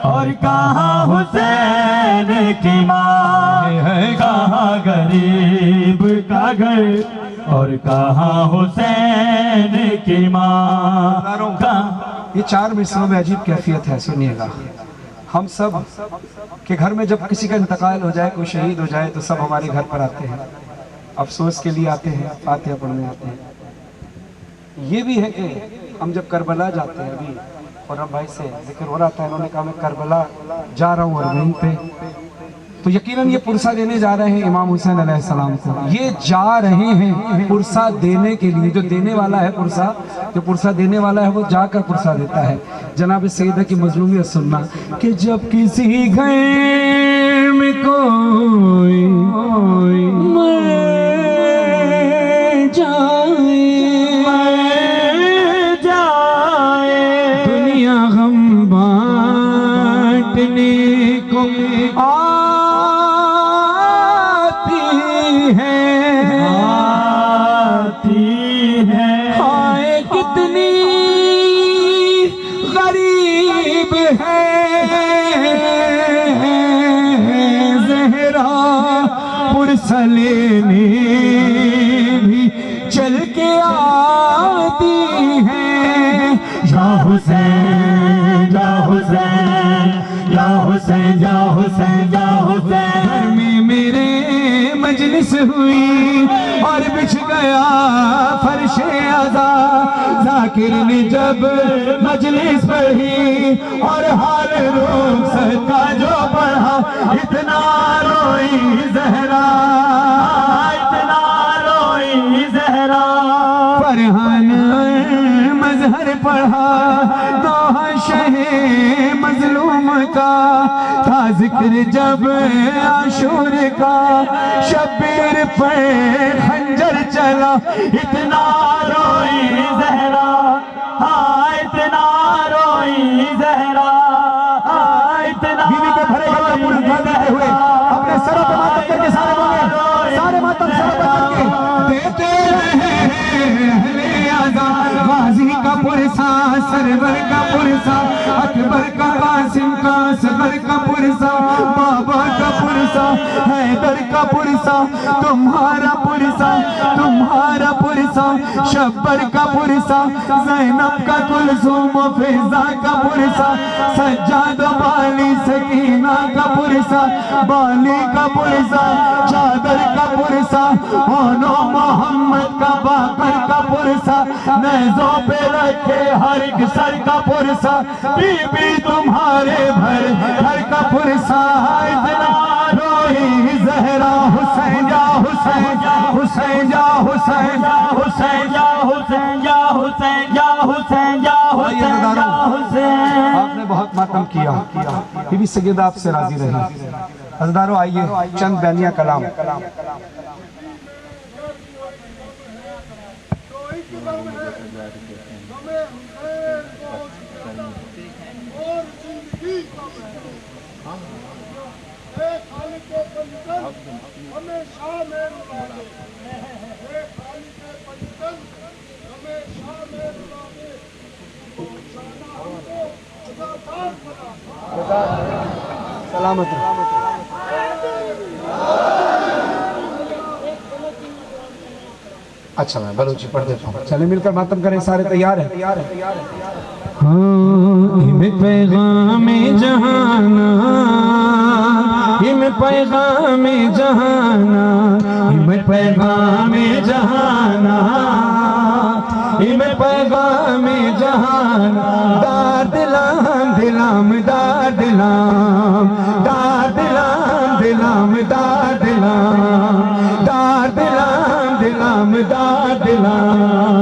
اور اور کہاں حسین کی ماں ہے، کہاں غریب کا گھر اور کہاں حسین کی ماں. یہ 4 مصروں میں عجیب کیفیت ہے، سنیے گا. ہم سب کے گھر میں جب کسی کا انتقال ہو جائے، کوئی شہید ہو جائے تو سب ہمارے گھر پر آتے ہیں، افسوس کے لیے آتے ہیں، فاتحہ پڑھنے آتے ہیں. یہ بھی ہے کہ ہم جب کربلا جاتے ہیں، ابھی خرم بھائی سے ذکر ہو رہا تھا، انہوں نے کہا میں کربلا جا رہا ہوں ارمین پہ، تو یقیناً یہ پرسہ دینے جا رہے ہیں امام حسین علیہ السلام کو. یہ جا رہے ہیں پرسہ دینے کے لیے. جو دینے والا ہے پرسہ، جو پرسہ دینے والا ہے وہ جا کر پرسہ دیتا ہے. جناب سیدہ کی مظلومیت سننا کہ جب کسی گھر میں کوئی مر جائے دنیا غم بانٹنے کو ہائے کتنی غریب ہے زہرا پرسہ لینے بھی چل کے آتی ہے. یا حسین یا حسین یا حسین یا حسین یا حسین. گھر میں میرے مجلس ہوئی اور بچھ گیا فرش عزا. ذاکر نے جب مجلس پڑھی اور حال روح صدقہ جو پڑھا، اتنا روئی زہرا، اتنا روئی زہرا. فرحان مظہر پڑھا دوہا شہ مظلوم کا، تھا ذکر جب عاشور کا، شبیر پر خنجر چلا. اتنا روئی زہرا، ہاں اتنا روئی زہرا، ہاں اتنا بیوی کے بھرے گھر کا پورا گھر دیتے ہوئے اپنے سروں پہ ماتم کر کے سارے بولے، سارے ماتم سروں پہ کر کے دیتے رہے اہل عزا. غازی کا پرسہ، سرور کا پرسہ، اکبر کا، قاسم کا، اصغر کا پرسہ، بابا کا پرسہ، حیدر کا پرسہ، تمہارا پرسہ، تمہارا پرسہ، شبر کا پرسہ، زینب کا، کلثوم و فضا کا پرسہ، سجاد و بالی سکینہ کا پرسہ، بالی کا پرسہ، چادر کا پرسہ، اونو محمد کا، باقر کا پرسہ، نیزوں پہ رکھے ہر ایک سر کا پرسہ، بی بی تمہارے گھر کا پرسہ. اتنا روئی زہرا، حسین یا حسین یا حسین یا حسین یا حسین یا حسین یا حسین یا حسین یا حسین یا حسین. آپ نے بہت ماتم کیا، بی بی سیدہ آپ سے راضی رہی. عزیزانو آئیے چند بیانیہ کلام. سلامت. اچھا میں بلوچی پڑھ دیتا ہوں، چلیں مل کر ماتم کریں. سارے تیار ہیں؟ ہاں پیغام جہانا، پیغام جہانا، پیغام جہانا، پیغام جہانا. دار دلام دلام دار دلام، دار دلام دلام دار دلام، دار دلام دلام دار دلام،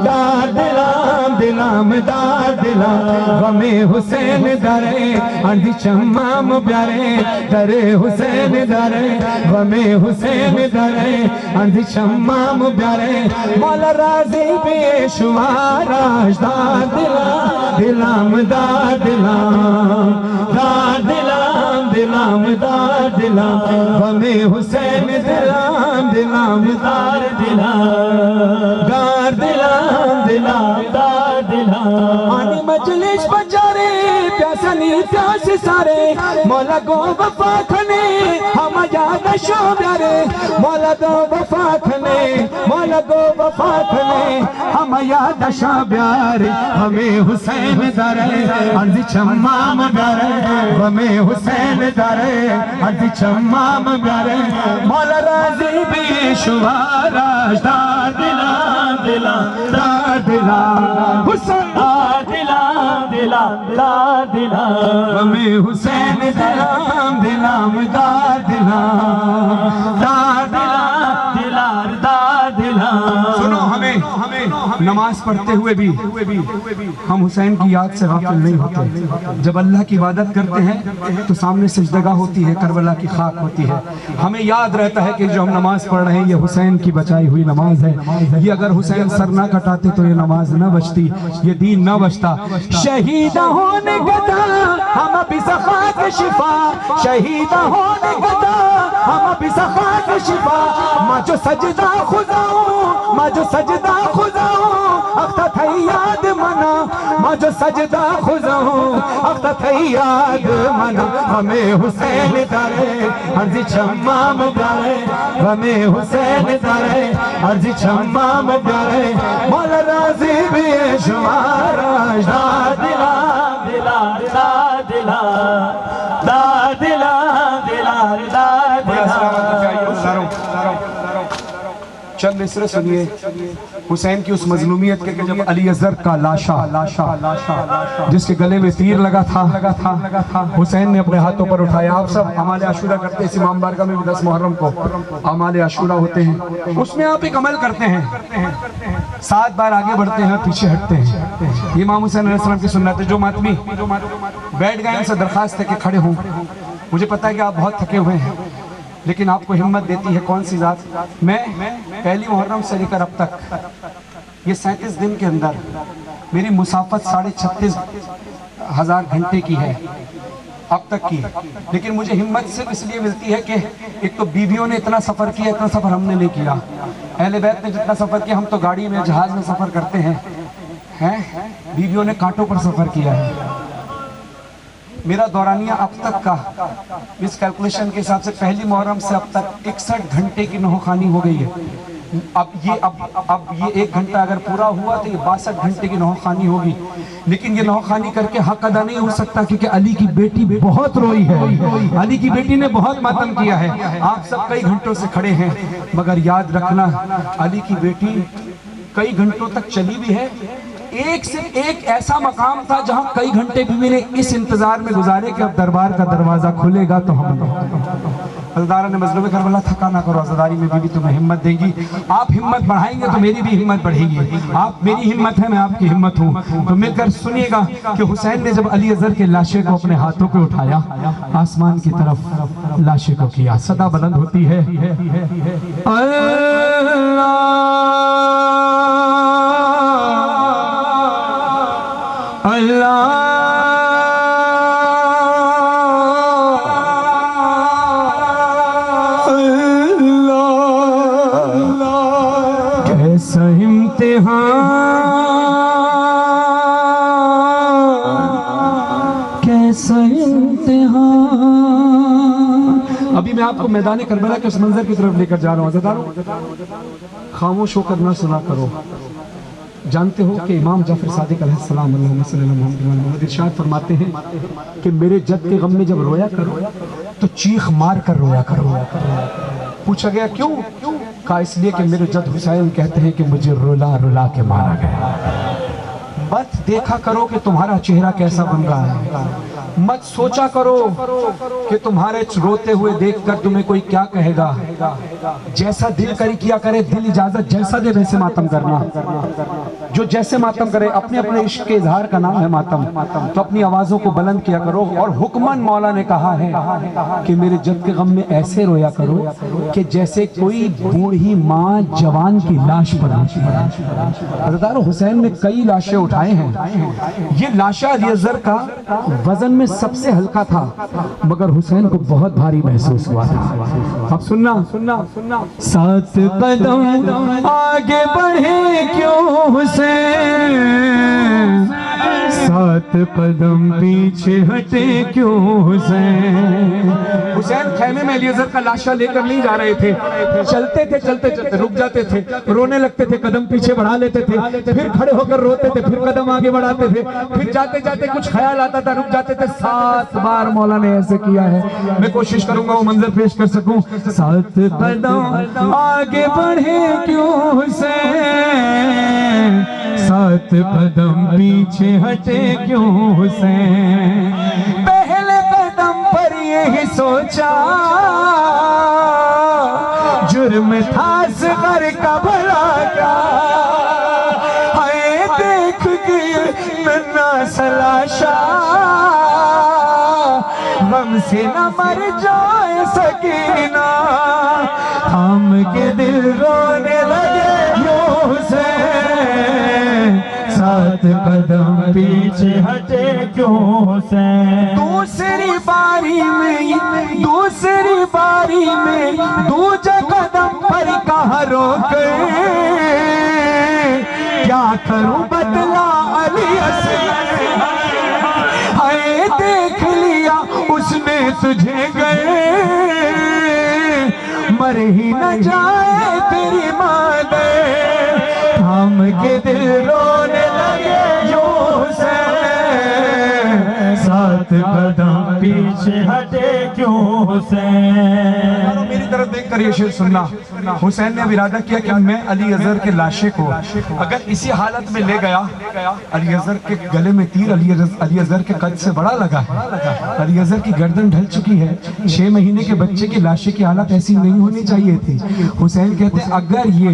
دار دلام دلام دار دلام. غم حسین درے اندھی چمام پیارے، درے حسین درے، غم حسین درے اندھی چمام پیارے. مولا راضی بے شماراش. دار دلام دلام دار دلام، دار دلام دلام دار دلام. غم حسین دلام دلام دار دلام، دار دلام دلام دار دلام. آنی مجلس بچارے پیاسنی پیاس سارے مولا گو وفا کھنے ہم یاد شو بیارے مولا گو وفا کھنے مولا گو وفا کھنے ہم یاد شو بیارے ہمیں حسین دارے عرض چمام بیارے ہمیں حسین دارے عرض چمام بیارے مولا راضی بھی شوارا دار دلا دلا دار دلا حسین دار دلا دلا دار دلا ہمیں حسین دلام دلام دار دلا دار دلا دلار دار دلا سنو ہمیں نماز پڑھتے ہوئے بھی ہم حسین کی یاد سے غافل نہیں ہوتے جب اللہ کی عبادت کرتے ہیں تو سامنے سجدگاہ ہوتی ہے کربلا کی خاک ہوتی ہے ہمیں یاد رہتا ہے کہ جو ہم نماز پڑھ رہے ہیں یہ حسین کی بچائی ہوئی نماز ہے یہ اگر حسین سر نہ کٹاتے تو یہ نماز نہ بچتی یہ دین نہ بچتا شہید ہونے گدا ہم ابھی سخا کے شفا شہید ہونے گدا ہم ابھی سخا کے شفا ماں جو سجدہ خداؤں ماں جو سجدہ خداؤں اختہ تھا یاد منا ماں جو سجدہ خداؤں اختہ تھا یاد منا ہمیں حسین دارے عرض چمام دارے ہمیں حسین دارے عرض چمام دارے مولا راضی بھی شمارا دار دلا دلا دلا دلا دار دلا دلا دار دلا چند مصرے سنیے حسین کی اس مظلومیت کے کہ جب علی اصغر کا لاشا جس کے گلے میں تیر لگا تھا حسین نے اپنے ہاتھوں پر اٹھایا آپ سب اعمال عاشورہ کرتے ہیں اس امام بارگاہ میں بھی 10 محرم کو اعمال عاشورہ ہوتے ہیں اس میں آپ ایک عمل کرتے ہیں 7 بار آگے بڑھتے ہیں پیچھے ہٹتے ہیں یہ امام حسین علیہ السلام کی سنت ہے جو ماتمی بیٹھ گئے ان سے درخواست ہے کہ کھڑے ہوں مجھے پتا ہے کہ آپ بہت تھکے ہوئے ہیں لیکن آپ کو ہمت دیتی ہے کون سی ذات میں پہلی محرم سے لے کر اب تک یہ 37 دن کے اندر میری مسافت 36,500 گھنٹے کی ہے اب تک کی لیکن مجھے ہمت صرف اس لیے ملتی ہے کہ ایک تو بیویوں نے اتنا سفر کیا اتنا سفر ہم نے نہیں کیا اہل بیت نے جتنا سفر کیا ہم تو گاڑی میں جہاز میں سفر کرتے ہیں بیویوں نے کانٹوں پر سفر کیا ہے میرا دورانیہ اب تک کا اس کیلکولیشن کے حساب سے پہلی محرم سے اب تک 61 گھنٹے کی نوحہ ہو گئی ہے اب یہ 1 گھنٹہ اگر پورا ہوا تو یہ 62 گھنٹے کی نوحہ ہوگی لیکن یہ نوحہ کر کے حق ادا نہیں ہو سکتا کیونکہ علی کی بیٹی بہت روئی ہے علی کی بیٹی نے بہت ماتم کیا ہے آپ سب کئی گھنٹوں سے کھڑے ہیں مگر یاد رکھنا علی کی بیٹی کئی گھنٹوں تک چلی بھی ہے ایک سے ایک ایسا مقام تھا جہاں کئی گھنٹے بھی میرے اس انتظار میں گزارے کہ اب دربار کا دروازہ کھلے گا تو ہم عزادارہ نے مظلوم کربلا تھکا نہ کرو عزاداری میں بھی تمہیں ہمت دیں گی آپ ہمت بڑھائیں گے تو میری بھی ہمت بڑھے گی آپ میری ہمت ہے میں آپ کی ہمت ہوں تو مل کر سنیے گا کہ حسین نے جب علی اصغر کے لاشے کو اپنے ہاتھوں پہ اٹھایا آسمان کی طرف لاشے کو کیا صدا بلند ہوتی ہے کیسا امتحان کیسا امتحان ابھی میں آپ کو میدان کربلا کے اس منظر کی طرف لے کر جا رہا ہوں عزیزانو خاموش ہو کر نہ سنا کرو جانتے ہو کہ امام جعفر صادق علیہ السلام اللہم صلی اللہ علیہ وسلم ارشاد فرماتے ہیں کہ میرے جد کے غم میں جب رویا کرو تو چیخ مار کر رویا کرو پوچھا گیا کیوں کہا اس لیے کہ میرے جد حسین کہتے ہیں کہ مجھے رلا رلا کے مارا گیا مت دیکھا کرو کہ تمہارا چہرہ کیسا بن رہا ہے مت سوچا کرو کہ تمہارے روتے ہوئے دیکھ کر تمہیں کوئی کیا کہے گا جیسا دل کری کیا کرے دل اجازت جیسا دے ویسے ماتم کرنا جو جیسے ماتم کرے اپنے اپنے عشق کے اظہار کا نام ہے ماتم تو اپنی آوازوں کو بلند کیا کرو اور حکماً مولا نے کہا ہے کہ میرے جد کے غم میں ایسے رویا کرو کہ جیسے کوئی بوڑھی ماں جوان کی لاش پر عزادارو حسین نے کئی لاشیں اٹھائے ہیں یہ لاشا علی اصغر کا وزن میں سب سے ہلکا تھا مگر حسین کو بہت بھاری محسوس ہوا تھا اب سننا 7 قدم آگے بڑھے کیوں حسین 7 سات قدم پیچھے ہٹے کیوں حسین؟ حسین خیمے میں الیعزر کا لاشا لے کر نہیں جا رہے تھے، چلتے تھے چلتے چلتے رک جاتے تھے، رونے لگتے تھے، قدم پیچھے بڑھا لیتے تھے، پھر کھڑے ہو کر روتے تھے، پھر قدم آگے بڑھاتے تھے، پھر جاتے جاتے کچھ خیال آتا تھا، رک جاتے تھے۔ 7 بار مولا نے ایسے کیا ہے، میں کوشش کروں گا وہ منظر پیش کر سکوں۔ 7 قدم آگے بڑھے کیوں حسین؟ 7 قدم پیچھے ہٹے کیوں حسین؟ پہلے قدم پر یہی سوچا جرم تھا اصغر کا بھلا کیا، ہائے دیکھ گئے ننا سلاشا، غم سے نہ مر جائے سکینہ، تھام کے دل رونے لگے یوں حسین۔ 7 قدم پیچھے ہٹے کیوں حسین؟ دوسری باری میں دوسرے قدم پر کہاں روک گئے، کیا کروں بتلا علی اصغر، ہائے دیکھ لیا اس نے تجھے گئے، مر ہی نہ جائے تیری مادر، تھام کے دل رونے لگے یوں حسین۔ 7 قدم پیچھے ہٹے کیوں حسین؟ میری طرف دیکھ کر یہ شعر سننا۔ حسین نے اب ارادہ کیا کہ میں علی اصغر کے لاشے کو اگر اسی حالت میں لے گیا، علی اصغر کے گلے میں تیر علی اصغر کے قد سے بڑا لگا ہے، علی اصغر کی گردن ڈھل چکی ہے، 6 مہینے کے بچے کی لاشے کی حالت ایسی نہیں ہونی چاہیے تھی۔ حسین کہتے ہیں اگر یہ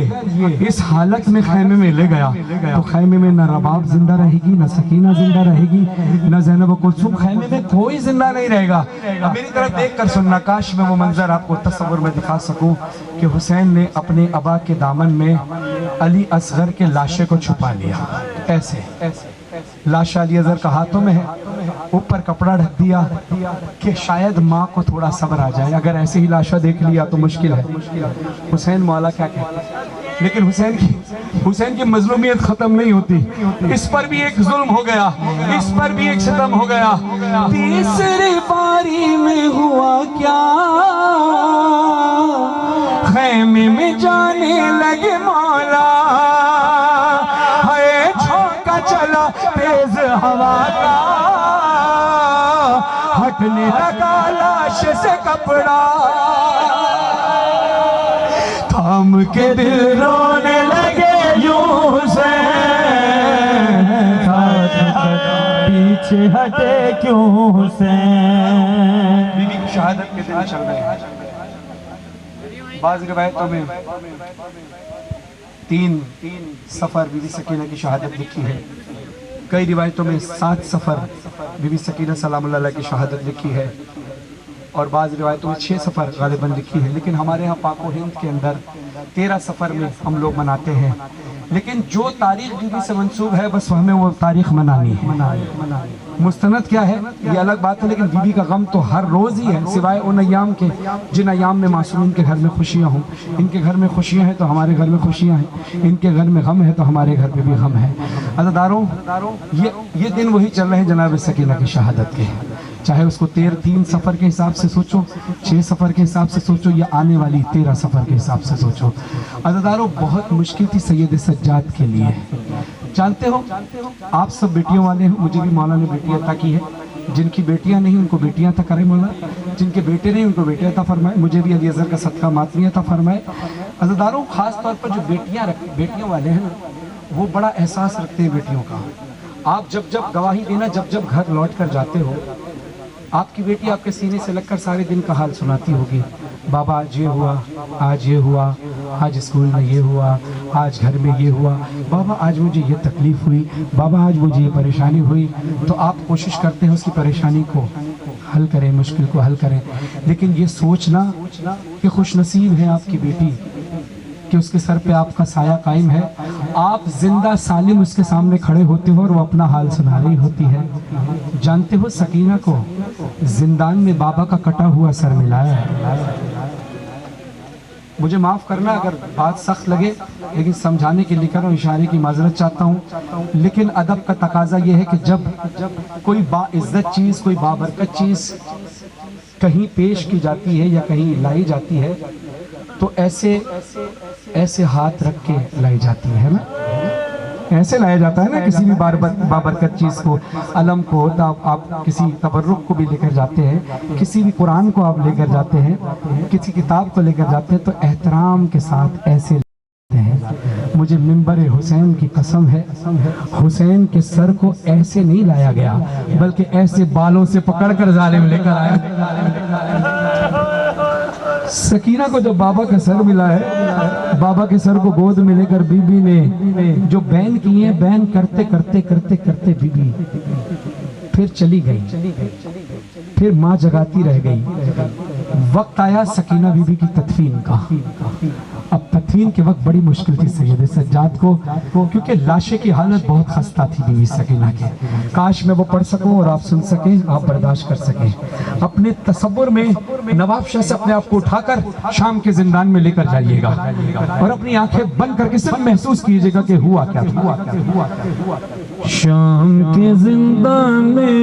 اس حالت میں خیمے میں لے گیا تو خیمے میں نہ رباب زندہ رہے گی، نہ سکینہ زندہ رہے گی، نہ زینب و کلثوم، خیمے میں کوئی زندہ نہیں رہے گا۔ میری طرف دیکھ کر سننا، کاش میں وہ منظر آپ کو تصور میں دکھا سکوں کہ حسین نے اپنے ابا کے دامن میں علی اصغر کے لاشے کو چھپا لیا، ایسے لاشا علی اصغر کا ہاتھوں میں ہے، اوپر کپڑا ڈھک دیا کہ شاید ماں کو تھوڑا صبر آ جائے، اگر ایسے ہی لاشا دیکھ لیا تو مشکل ہے۔ حسین مولا کیا کہتے ہیں، لیکن حسین کی مظلومیت ختم نہیں ہوتی، اس پر بھی ایک ظلم ہو گیا، اس پر بھی ایک ستم ہو گیا۔ تیسری باری میں ہوا کیا، خیمے میں جانے لگے مولا، ہائے جھونکا چلا تیز ہوا کا، ہٹنے لگا لاش سے کپڑا، تھام کے دل رونے لگے یوں حسین۔ 7 قدم پیچھے ہٹے کیوں حسین؟ بیوی کی شہادت کے دن چل رہے ہیں، بعض روایتوں میں 3 سفر بی بی سکینہ کی شہادت لکھی ہے، کئی روایتوں میں 7 سفر بی بی سکینہ سلام اللہ علیہ کی شہادت لکھی ہے، اور بعض روایتوں میں 6 سفر غالباً لکھی ہے، لیکن ہمارے ہاں پاک و ہند کے اندر 13 سفر میں ہم لوگ مناتے ہیں، لیکن جو تاریخ بی بی سے منسوب ہے بس ہمیں وہ تاریخ منانی ہے۔ مستند کیا ہے یہ الگ بات ہے، لیکن بی بی کا غم تو ہر روز ہی ہے، سوائے ان ایام کے جن ایام میں معصومین کے گھر میں خوشیاں ہوں۔ ان کے گھر میں خوشیاں ہیں تو ہمارے گھر میں خوشیاں ہیں، ان کے گھر میں غم ہے تو ہمارے گھر میں بھی غم ہے۔ عزیزداروں، یہ دن وہی چل رہے ہیں جناب سکینہ کی شہادت کے، چاہے اس کو 3 سفر کے حساب سے سوچو، 6 سفر کے حساب سے سوچو، یا آنے والی 13 سفر کے حساب سے سوچو۔ عزیزداروں، بہت مشکل تھی سید سجاد کے لیے۔ جانتے ہو آپ سب بیٹیوں والے ہیں، مجھے بھی مولا نے بیٹی عطا کی ہے، جن کی بیٹیاں نہیں ان کو بیٹیاں عطا کرے مولا، جن کے بیٹے نہیں ان کو بیٹے عطا فرمائے، مجھے بھی علی اصغر کا صدقہ ماتمی عطا فرمائے۔ عزیزداروں، خاص طور پر جو بیٹیوں والے ہیں وہ بڑا احساس رکھتے ہیں بیٹیوں کا۔ آپ جب گواہی دینا، جب گھر لوٹ کر جاتے ہو، آپ کی بیٹی آپ کے سینے سے لگ کر سارے دن کا حال سناتی ہوگی، بابا آج یہ ہوا، آج یہ ہوا، آج اسکول میں یہ ہوا، آج گھر میں یہ ہوا، بابا آج مجھے یہ تکلیف ہوئی، بابا آج مجھے یہ پریشانی ہوئی۔ تو آپ کوشش کرتے ہیں اس کی پریشانی کو حل کریں، مشکل کو حل کریں، لیکن یہ سوچنا کہ خوش نصیب ہے آپ کی بیٹی کہ اس کے سر پہ آپ کا سایہ قائم ہے، آپ زندہ سالم اس کے سامنے کھڑے ہوتے ہو اور وہ اپنا حال سنا رہی ہوتی ہے۔ جانتے ہو سکینہ کو زندان میں بابا کا کٹا ہوا سر ملایا ہے، مجھے معاف کرنا اگر بات سخت لگے، لیکن سمجھانے کے لیے کر رہا ہوں، اشارے کی معذرت چاہتا ہوں. لیکن ادب کا تقاضا یہ ہے کہ جب کوئی باعزت چیز، کوئی بابرکت چیز کہیں پیش کی جاتی ہے یا کہیں لائی جاتی ہے تو ایسے ہاتھ رکھ کے لائی جاتی ہے نا، ایسے لایا جاتا ہے نا. کسی بھی بابرکت چیز کو، علم کو، آپ کسی تبرک کو بھی لے کر جاتے ہیں، کسی بھی قرآن کو آپ لے کر جاتے ہیں، کسی کتاب کو لے کر جاتے ہیں تو احترام کے ساتھ ایسے لاتے ہیں. مجھے منبر حسین کی قسم ہے، حسین کے سر کو ایسے نہیں لایا گیا بلکہ ایسے بالوں سے پکڑ کر ظالم لے کر آیا. سکینہ کو جب بابا کا سر ملا ہے، بابا کے سر کو گود میں لے کر بی بی نے جو بین کی ہیں، بین کرتے کرتے کرتے کرتے بی بی پھر چلی گئی، پھر ماں جگاتی رہ گئی. وقت آیا سکینہ بی بی کی تدفین کا. اب تدفین کے وقت بڑی مشکل تھی سید سجاد کو، کیونکہ لاشے کی حالت بہت خستہ تھی بی بی سکینہ کی. کاش میں وہ پڑھ سکوں اور آپ سن سکیں، آپ برداشت کر سکیں. اپنے تصور میں نواب شاہ سے اپنے آپ کو اٹھا کر شام کے زندان میں لے کر جائیے گا اور اپنی آنکھیں بند کر کے صرف محسوس کیجیے گا کہ ہوا کیا تھا. شام کے زندان میں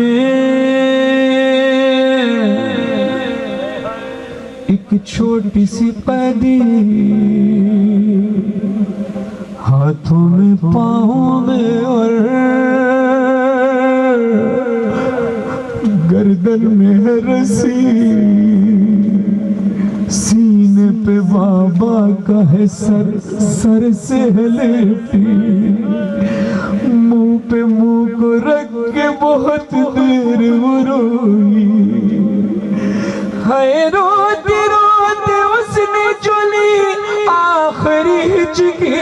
ایک چھوٹی سی قیدی، ہاتھوں میں پاؤں میں اور گردن میں ہے رسی، سینے پہ بابا کا ہے سر سے لیٹی، منہ پہ منہ کو رکھ کے بہت دیر وہ روئی. ہائے روتے روتے اس نے چلی آخری ہچکی،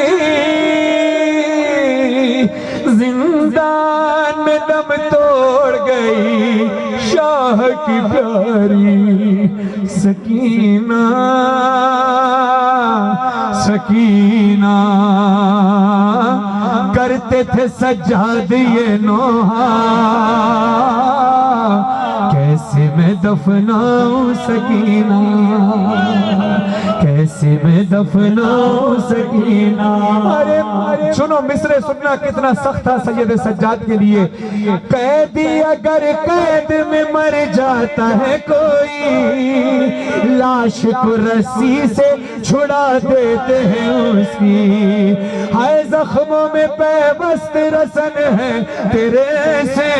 زندان میں دم توڑ گئی شاہ کی پیاری سکینہ. سکینہ کرتے تھے سجاد یہ نوحہ، کیسے میں دفناؤں سکینہ، کیسے میں دفناؤں سکینہ. سنو مصرع سننا کتنا سخت تھا سید سجاد کے لیے. قیدی اگر قید میں مر جاتا ہے کوئی، لاش کو رسی سے چھڑا دیتے ہیں اس کی. ہائے زخموں میں پیوست رسن ہے تیرے سے،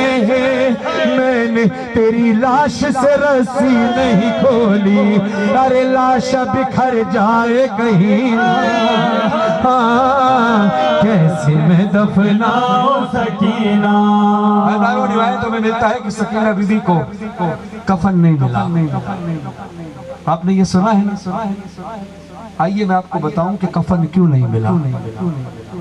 میں نے تیری لاش سے رسی نہیں کھولی. ارے لاش بکھر جائے کہیں، کیسے میں دفناؤں سکینہ. ہزاروں روایتوں میں ملتا ہے کہ سکینہ بی بی کو کفن نہیں ملا. آپ نے یہ سنا ہے؟ آئیے میں آپ کو بتاؤں کہ کفن کیوں نہیں ملا.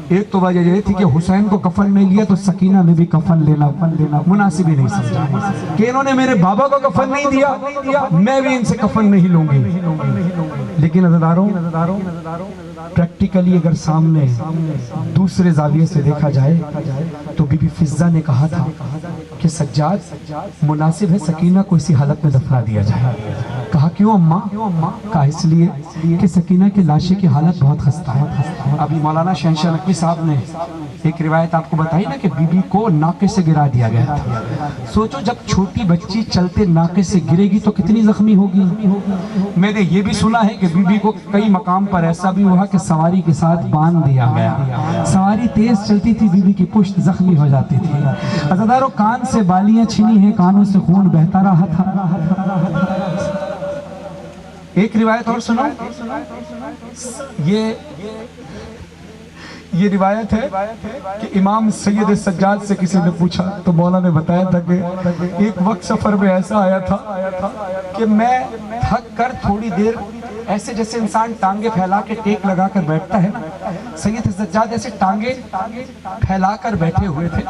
ایک تو وجہ یہ تھی کہ حسین کو کفن نہیں لیا تو سکینہ نے بھی کفن لینا مناسب ہی نہیں سمجھا کہ انہوں نے میرے بابا کو کفن نہیں دیا، میں بھی ان سے کفن نہیں لوں گی. لیکن عزیزاروں پریکٹیکلی اگر سامنے دوسرے زاویے سے دیکھا جائے تو بی بی فضہ نے کہا تھا کہ سجاد مناسب ہے سکینہ کو اسی حالت میں دفنا دیا جائے. کہا کیوں اماں؟ کہا اس لیے کہ سکینہ کی لاشے کی حالت بہت خستہ ہے. ابھی مولانا شہنشاہ نقوی صاحب نے ایک روایت آپ کو بتائی نا کہ بی بی کو ناقے سے گرا دیا گیا تھا. سوچو جب چھوٹی بچی چلتے ناقے سے گرے گی تو کتنی زخمی ہوگی. میں نے یہ بھی سنا ہے کہ بی بی کو کئی مقام پر ایسا بھی ہوا کہ سواری کے ساتھ باندھ دیا گیا. سواری تیز چلتی تھی، بی بی کی پشت زخمی ہو جاتی تھی. عزیزارو کان سے بالیاں چھنی ہیں، کانوں سے خون بہتا رہا تھا. ایک روایت اور سنو، یہ روایت ہے کہ امام سید سجاد سے کسی نے پوچھا تو مولا نے بتایا تھا کہ ایک وقت سفر میں ایسا آیا تھا کہ میں تھک کر تھوڑی دیر ایسے جیسے انسان ٹانگیں پھیلا کے ٹیک لگا کر بیٹھتا ہے نا، سید سجاد ایسے ٹانگیں پھیلا کر بیٹھے ہوئے تھے.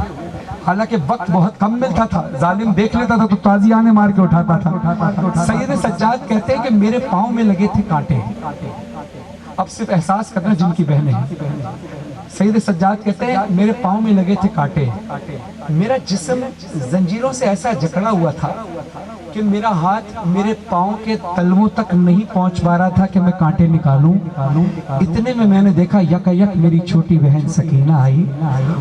حالانکہ وقت بہت کم ملتا تھا، ظالم دیکھ لیتا تھا تو تازیانے مار کے اٹھاتا تھا. سید سجاد کہتے ہیں کہ میرے پاؤں میں لگے تھے کانٹے. اب صرف احساس کرنا جن کی بہنیں ہیں. سید سجاد کہتے ہیں میرے پاؤں میں لگے تھے کانٹے، میرا جسم زنجیروں سے ایسا جکڑا ہوا تھا کہ میرا ہاتھ میرے پاؤں کے تلووں تک نہیں پہنچ پا رہا تھا کہ میں کانٹے نکالوں۔ اتنے میں نے دیکھا یک میری چھوٹی بہن سکینہ آئی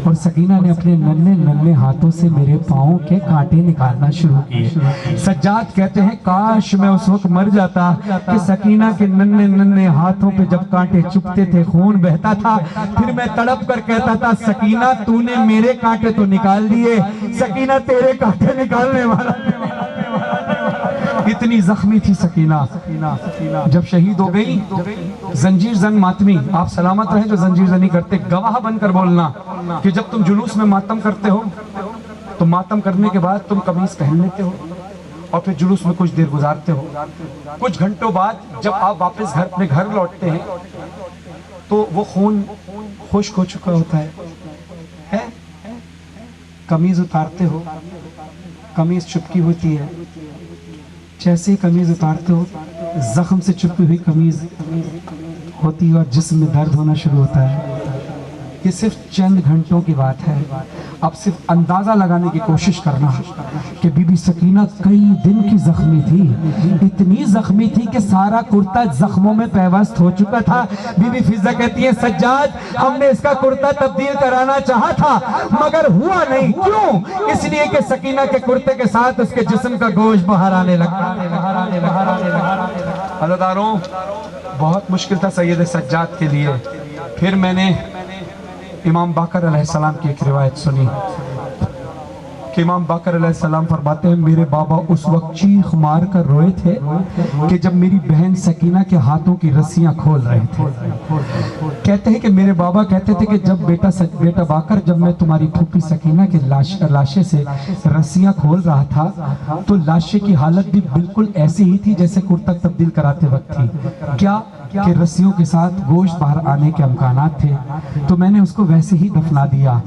اور سکینہ نے اپنے ننھے ہاتھوں سے میرے پاؤں کے کانٹے نکالنا شروع کیے۔ سجاد کہتے ہیں کاش میں اس وقت مر جاتا کہ سکینہ کے ننھے ہاتھوں پہ جب کانٹے چپتے تھے خون بہتا تھا، پھر میں تڑپ کر کہتا تھا سکینہ تو نے میرے کانٹے تو نکال دیے، سکینہ تیرے کانٹے نکالنے والا۔ اتنی زخمی تھی سکینہ، جب شہید ہو گئی زنجیر زن ماتمی، آپ سلامت رہیں جو زنجیر زنی کرتے، گواہ بن کر بولنا کہ جب تم جلوس میں ماتم کرتے ہو تو ماتم کرنے کے بعد تم قمیص پہن لیتے ہو اور پھر جلوس میں کچھ دیر گزارتے ہو، کچھ گھنٹوں بعد جب آپ واپس اپنے گھر لوٹتے ہیں تو وہ خون خشک ہو چکا ہوتا ہے، قمیض اتارتے ہو، قمیض چپکی ہوتی ہے، جیسے ہی قمیض اتارتے ہو زخم سے چپکی ہوئی قمیض ہوتی ہے اور جسم میں درد ہونا شروع ہوتا ہے۔ یہ صرف چند گھنٹوں کی بات ہے، اب صرف اندازہ لگانے کی کوشش کرنا کہ بی بی سکینہ کئی دن کی زخمی تھی، اتنی زخمی تھی کہ سارا کرتا زخموں میں پیوست ہو چکا تھا۔ بی بی فضہ کہتی ہے سجاد ہم نے اس کا کرتا تبدیل کرانا چاہا تھا مگر ہوا نہیں، کیوں؟ اس لیے کہ سکینہ کے کرتے کے ساتھ اس کے جسم کا گوشت باہر آنے لگا۔ اللہ داروں بہت مشکل تھا سید سجاد کے لیے۔ پھر میں نے امام باقر علیہ السلام کی ایک روایت سنی کہ امام باقر علیہ السلام فرماتے ہیں میرے بابا اس وقت چیخ مار کر روئے تھے کہ جب میری بہن سکینہ کے ہاتھوں کی رسیاں کھول رہے تھے۔ کہتے ہیں کہ میرے بابا کہتے تھے کہ جب بیٹا باقر جب میں تمہاری پھوپھی سکینہ کے لاشے سے رسیاں کھول رہا تھا تو لاشے کی حالت بھی بالکل ایسی ہی تھی جیسے کرتا تبدیل کراتے وقت تھی، کیا کہ رسیوں کے ساتھ گوشت باہر آنے کے امکانات تھے، تو میں نے اس کو ویسے ہی دفنا دیا۔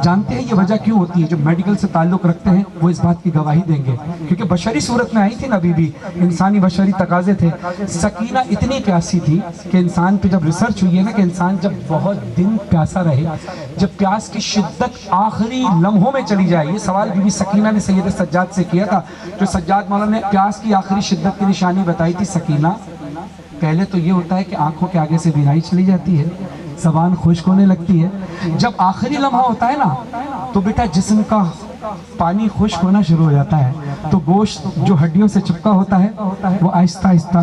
جانتے ہیں یہ وجہ کیوں ہوتی ہے؟ جو میڈیکل سے تعلق رکھتے ہیں وہ اس بات کی گواہی دیں گے، کیونکہ بشری صورت میں آئی تھی نا بی بی، انسانی بشری تقاضے تھے۔ سکینہ اتنی پیاسی تھی کہ انسان پہ جب ریسرچ ہوئی ہے نا کہ انسان جب بہت دن پیاسا رہے، جب پیاس کی شدت آخری لمحوں میں چلی جائے، یہ سوال بی بی سکینہ نے سید سجاد سے کیا تھا، جو سجاد مولا نے پیاس کی آخری شدت کی نشانی بتائی تھی سکینہ، پہلے تو یہ ہوتا ہے کہ آنکھوں کے آگے سے بینائی چلی جاتی ہے، زبان خشک ہونے لگتی ہے، جب آخری لمحہ ہوتا ہے نا تو بیٹا جسم کا پانی خشک ہونا شروع ہو جاتا ہے، تو گوشت جو ہڈیوں سے چپکا ہوتا ہے وہ آہستہ آہستہ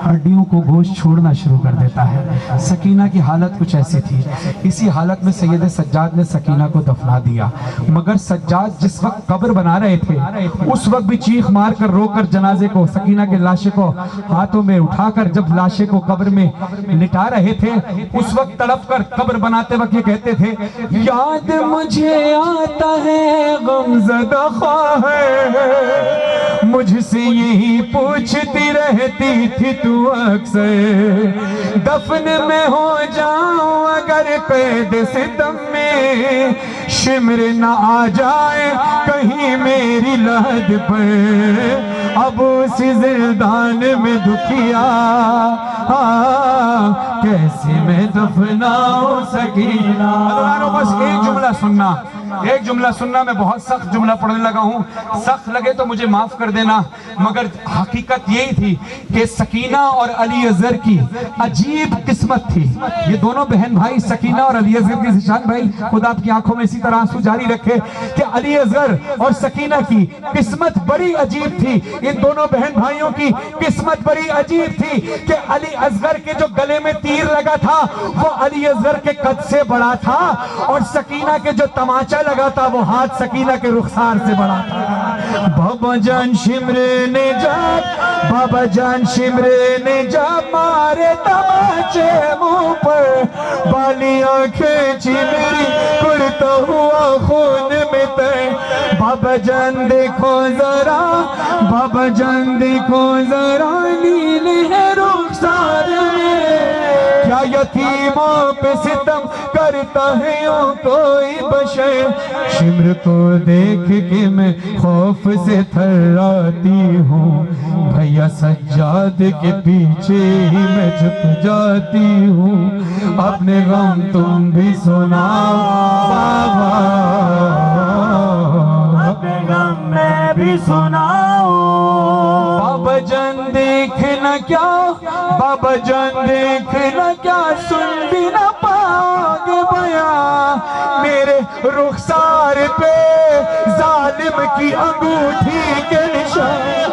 ہڈیوں کو گوشت چھوڑنا شروع کر دیتا ہے۔ سکینہ کی حالت کچھ ایسی تھی، اسی حالت میں سید سجاد نے سکینہ کو دفنا دیا، مگر سجاد جس وقت قبر بنا رہے تھے اس وقت بھی چیخ مار کر رو کر جنازے کو، سکینہ کے لاشے کو ہاتھوں میں اٹھا کر جب لاشے کو قبر میں لٹا رہے تھے اس وقت تڑپ کر قبر بناتے وقت یہ کہتے تھے یاد مجھے آتا ہے غم زدہ خواہ ہے، مجھ سے یہی پوچھتی رہتی تھی تو اکثر، دفن میں ہو جاؤں اگر قید ستم میں، شمر نہ آ جائے کہیں میری لحد پر، اب اسی زندان میں دکھیا کیسے میں دفناؤں سکینہ۔ بس ایک جملہ سننا، ایک جملہ سننا، میں بہت سخت جملہ پڑھنے لگا ہوں، سخت لگے تو مجھے معاف کر دینا، مگر حقیقت یہی تھی کہ سکینہ اور علی اصغر کی عجیب قسمت تھی۔ یہ دونوں بہن بھائی سکینہ اور علی اصغر کی، ذیشان بھائی خدا آپ کی آنکھوں میں اسی طرح آنسو جاری رکھے، کہ علی اصغر اور سکینہ کی قسمت بڑی عجیب تھی، ان دونوں بہن بھائیوں کی قسمت بڑی عجیب تھی کہ علی اصغر کے جو گلے میں تیر لگا تھا وہ علی اصغر کے قد سے بڑا تھا، اور سکینہ کے جو تماچا لگا تھا وہ ہاتھ سکینہ کے رخسار سے بڑا تھا۔ بابا جان شمرے نے جب، بابا جان شمرے نے جب مارے تماچے منہ پر، بالیاں کھینچی میری کرتا ہوا خون میں تر، بابا جان دیکھو ذرا، بابا جان دیکھو ذرا نیل ہے رخسار میں، کیا یتیموں پہ ستم کرتا ہے یوں کوئی بشر، شمر کو دیکھ کے میں خوف خوف سے تھراتی ہوں بھیا سجاد کے پیچھے ہی میں چھپ جاتی ہوں اپنے غم تم بھی سناؤ بابا اپنے غم میں بھی سناؤ بابا جان دیکھنا کیا بابا جان دیکھنا کیا سن بھی نہ پاؤ گے بیان میرے رخسار پہ ظالم کی انگوٹھی کے نشان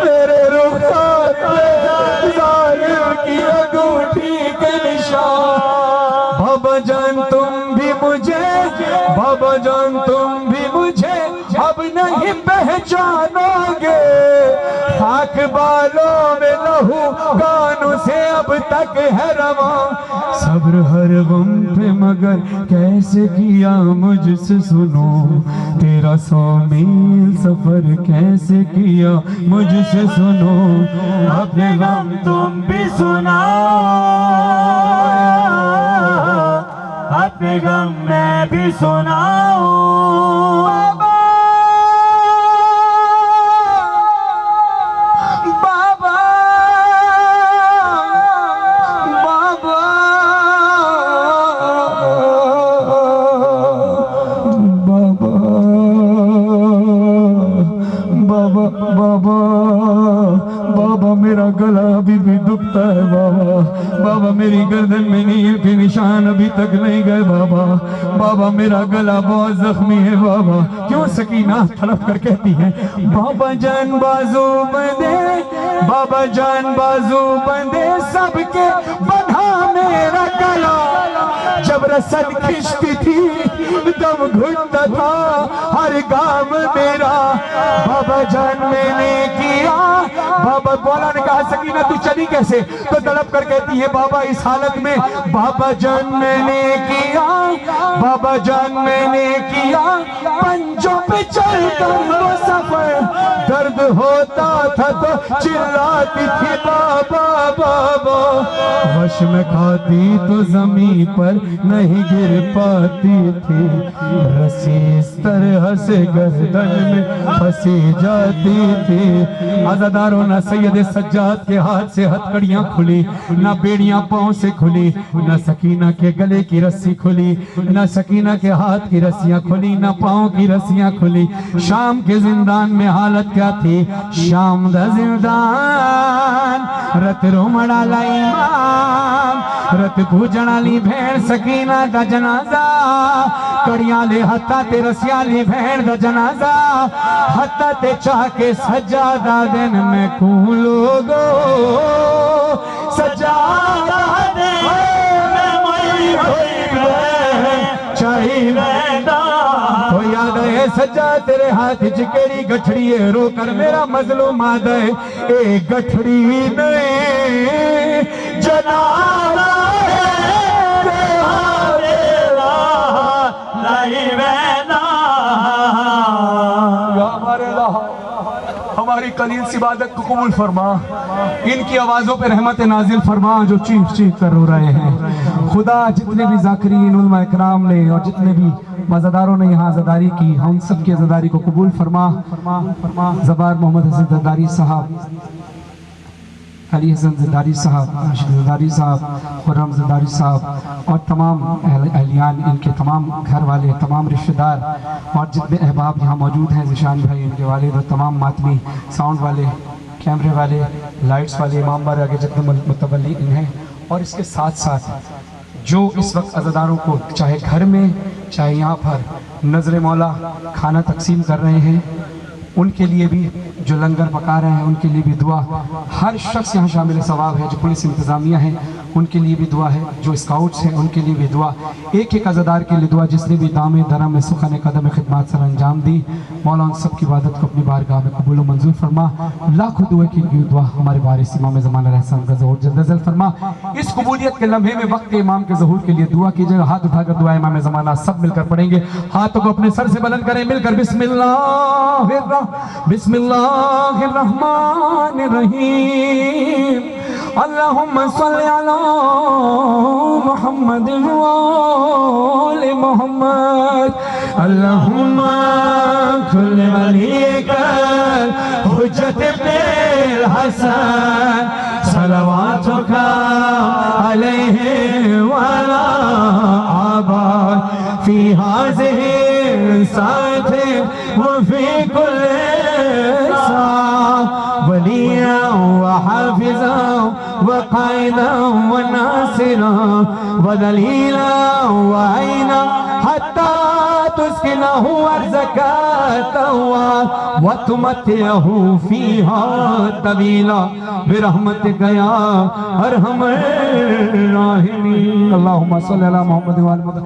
میرے رخسار پہ ظالم کی انگوٹھی کے نشان بابا جان تم بھی مجھے بابا جان تم بھی مجھے اب نہیں پہچانو گے خاک بالوں میں لہو کانوں سے اب تک ہے رواں صبر ہر غم پہ مگر کیسے کیا مجھ سے سنو تیرا 100 میل سفر کیسے کیا مجھ سے سنو اپنے غم تم بھی سناؤ اپنے غم میں بھی سناؤ بابا میرا گلا ابھی بھی دکھتا ہے بابا بابا میری گردن میں نیل کے نشان ابھی تک نہیں گئے بابا بابا میرا گلا بہت زخمی ہے بابا کیوں سکینہ تڑپ کر کہتی ہے بابا جان بازو بندے بابا جان بازو بندے سب کے بندھا میرا گلا جب رسل کھشتی تھی دم گھٹتا تھا ہر گام میرا بابا جان میں نے کیا بابا بولا نے کہا سکینہ تو چلی کیسے تو تڑپ کر کہتی ہے بابا اس حالت میں بابا جان میں نے کیا بابا جان میں نے کیا پنجوں پہ چل کر وہ سفر درد ہوتا تھا تو چلاتی تھی بابا بابا وش میں کھاتی تو زمین پر نہیں گر پاتی تھی رسی اس طرح سے گردن میں پھنسی جاتی تھی عزاداروں نہ سید سجاد کے ہاتھ سے ہتھکڑیاں کھلی نہ بیڑیاں پاؤں سے کھلی نہ سکینہ کے گلے کی رسی کھلی نہ سکینہ کے ہاتھ کی رسیاں کھلی نہ پاؤں کی رسیاں کھلی شام کے زندان میں حالت کیا تھی شام دا زندان رت رومڑا لا ایمان رت پوجنا لی بھیڑ سکینہ دا جنازہ کڑیاں لے ہتھا تے رسیاں لی بھیڑ دا جنازہ ہتھا تے چاہ کے سجادہ دن میں کون لوگو سجادہ دن میں موئی ہوئی چاہی ویدہ تو یاد ہے سجا تیرے ہاتھ چکیڑی گٹھڑی ہے رو کر میرا مظلوم آدھا ہے اے گٹھڑی نہیں جنازہ ہے تیرے لائی ویدہ یا ہمارے اللہ ہماری قلیل سی عبادت کو قبول فرما ان کی آوازوں پہ رحمت نازل فرما جو چیخ چیخ کر رو رہے ہیں خدا جتنے بھی ذاکرین علماء اکرام نے اور جتنے بھی مزداروں نے یہاں عزاداری کی ہم سب کی عزاداری کو قبول فرما زبار محمد حسن زرداری صاحب علی حسن زرداری صاحب راشد زرداری صاحب خرم زرداری صاحب اور تمام اہلیان ان کے تمام گھر والے تمام رشتہ دار اور جتنے احباب یہاں موجود ہیں ذیشان بھائی ان کے والد اور تمام ماتمی ساؤنڈ والے کیمرے والے لائٹس والے امام بارے آگے جتنے متولی ان ہیں اور اس کے ساتھ ساتھ جو اس وقت عزاداروں کو چاہے گھر میں چاہے یہاں پر نظر مولا کھانا تقسیم کر رہے ہیں ان کے لیے بھی جو لنگر پکا رہے ہیں ان کے لیے بھی دعا ہر شخص یہاں شامل ثواب ہے جو پولیس انتظامیہ ہیں ان کے لیے بھی دعا ہے جو اسکاؤٹس ہیں ان کے لیے بھی دعا ایک ایک عزادار کے لیے دعا جس نے بھی دام درم سخن قدم خدمات سر انجام دی مولا ان سب کی عبادت کو اپنی بارگاہ میں قبول و منظور فرما لاکھوں دعا کی دعا ہمارے وارث امام زمان علیہ السلام کا ظہور جلد ازل فرما اس قبولیت کے لمحے میں وقت امام کے ظہور کے لیے دعا کیجئے گا ہاتھ اٹھا کر دعا امام زمانہ سب مل کر پڑھیں گے ہاتھوں کو اپنے سر سے بلند کریں مل کر بسم اللہ الرحمن الرحیم اللہم صلی علی محمد وآل محمد اللہم کل ولیک حجت ابن الحسن صلواتک علیہ وعلا آباد فی هذه الساعة وفی کل ساعة وليا وحافظا وقائدا وناصرا ودليلا وعينا حتى تسكنه أرزك تهوى وتمتعه فيها طويلا برحمتك يا أرحم الراحمين. اللهم صل على محمد وعلى محمد.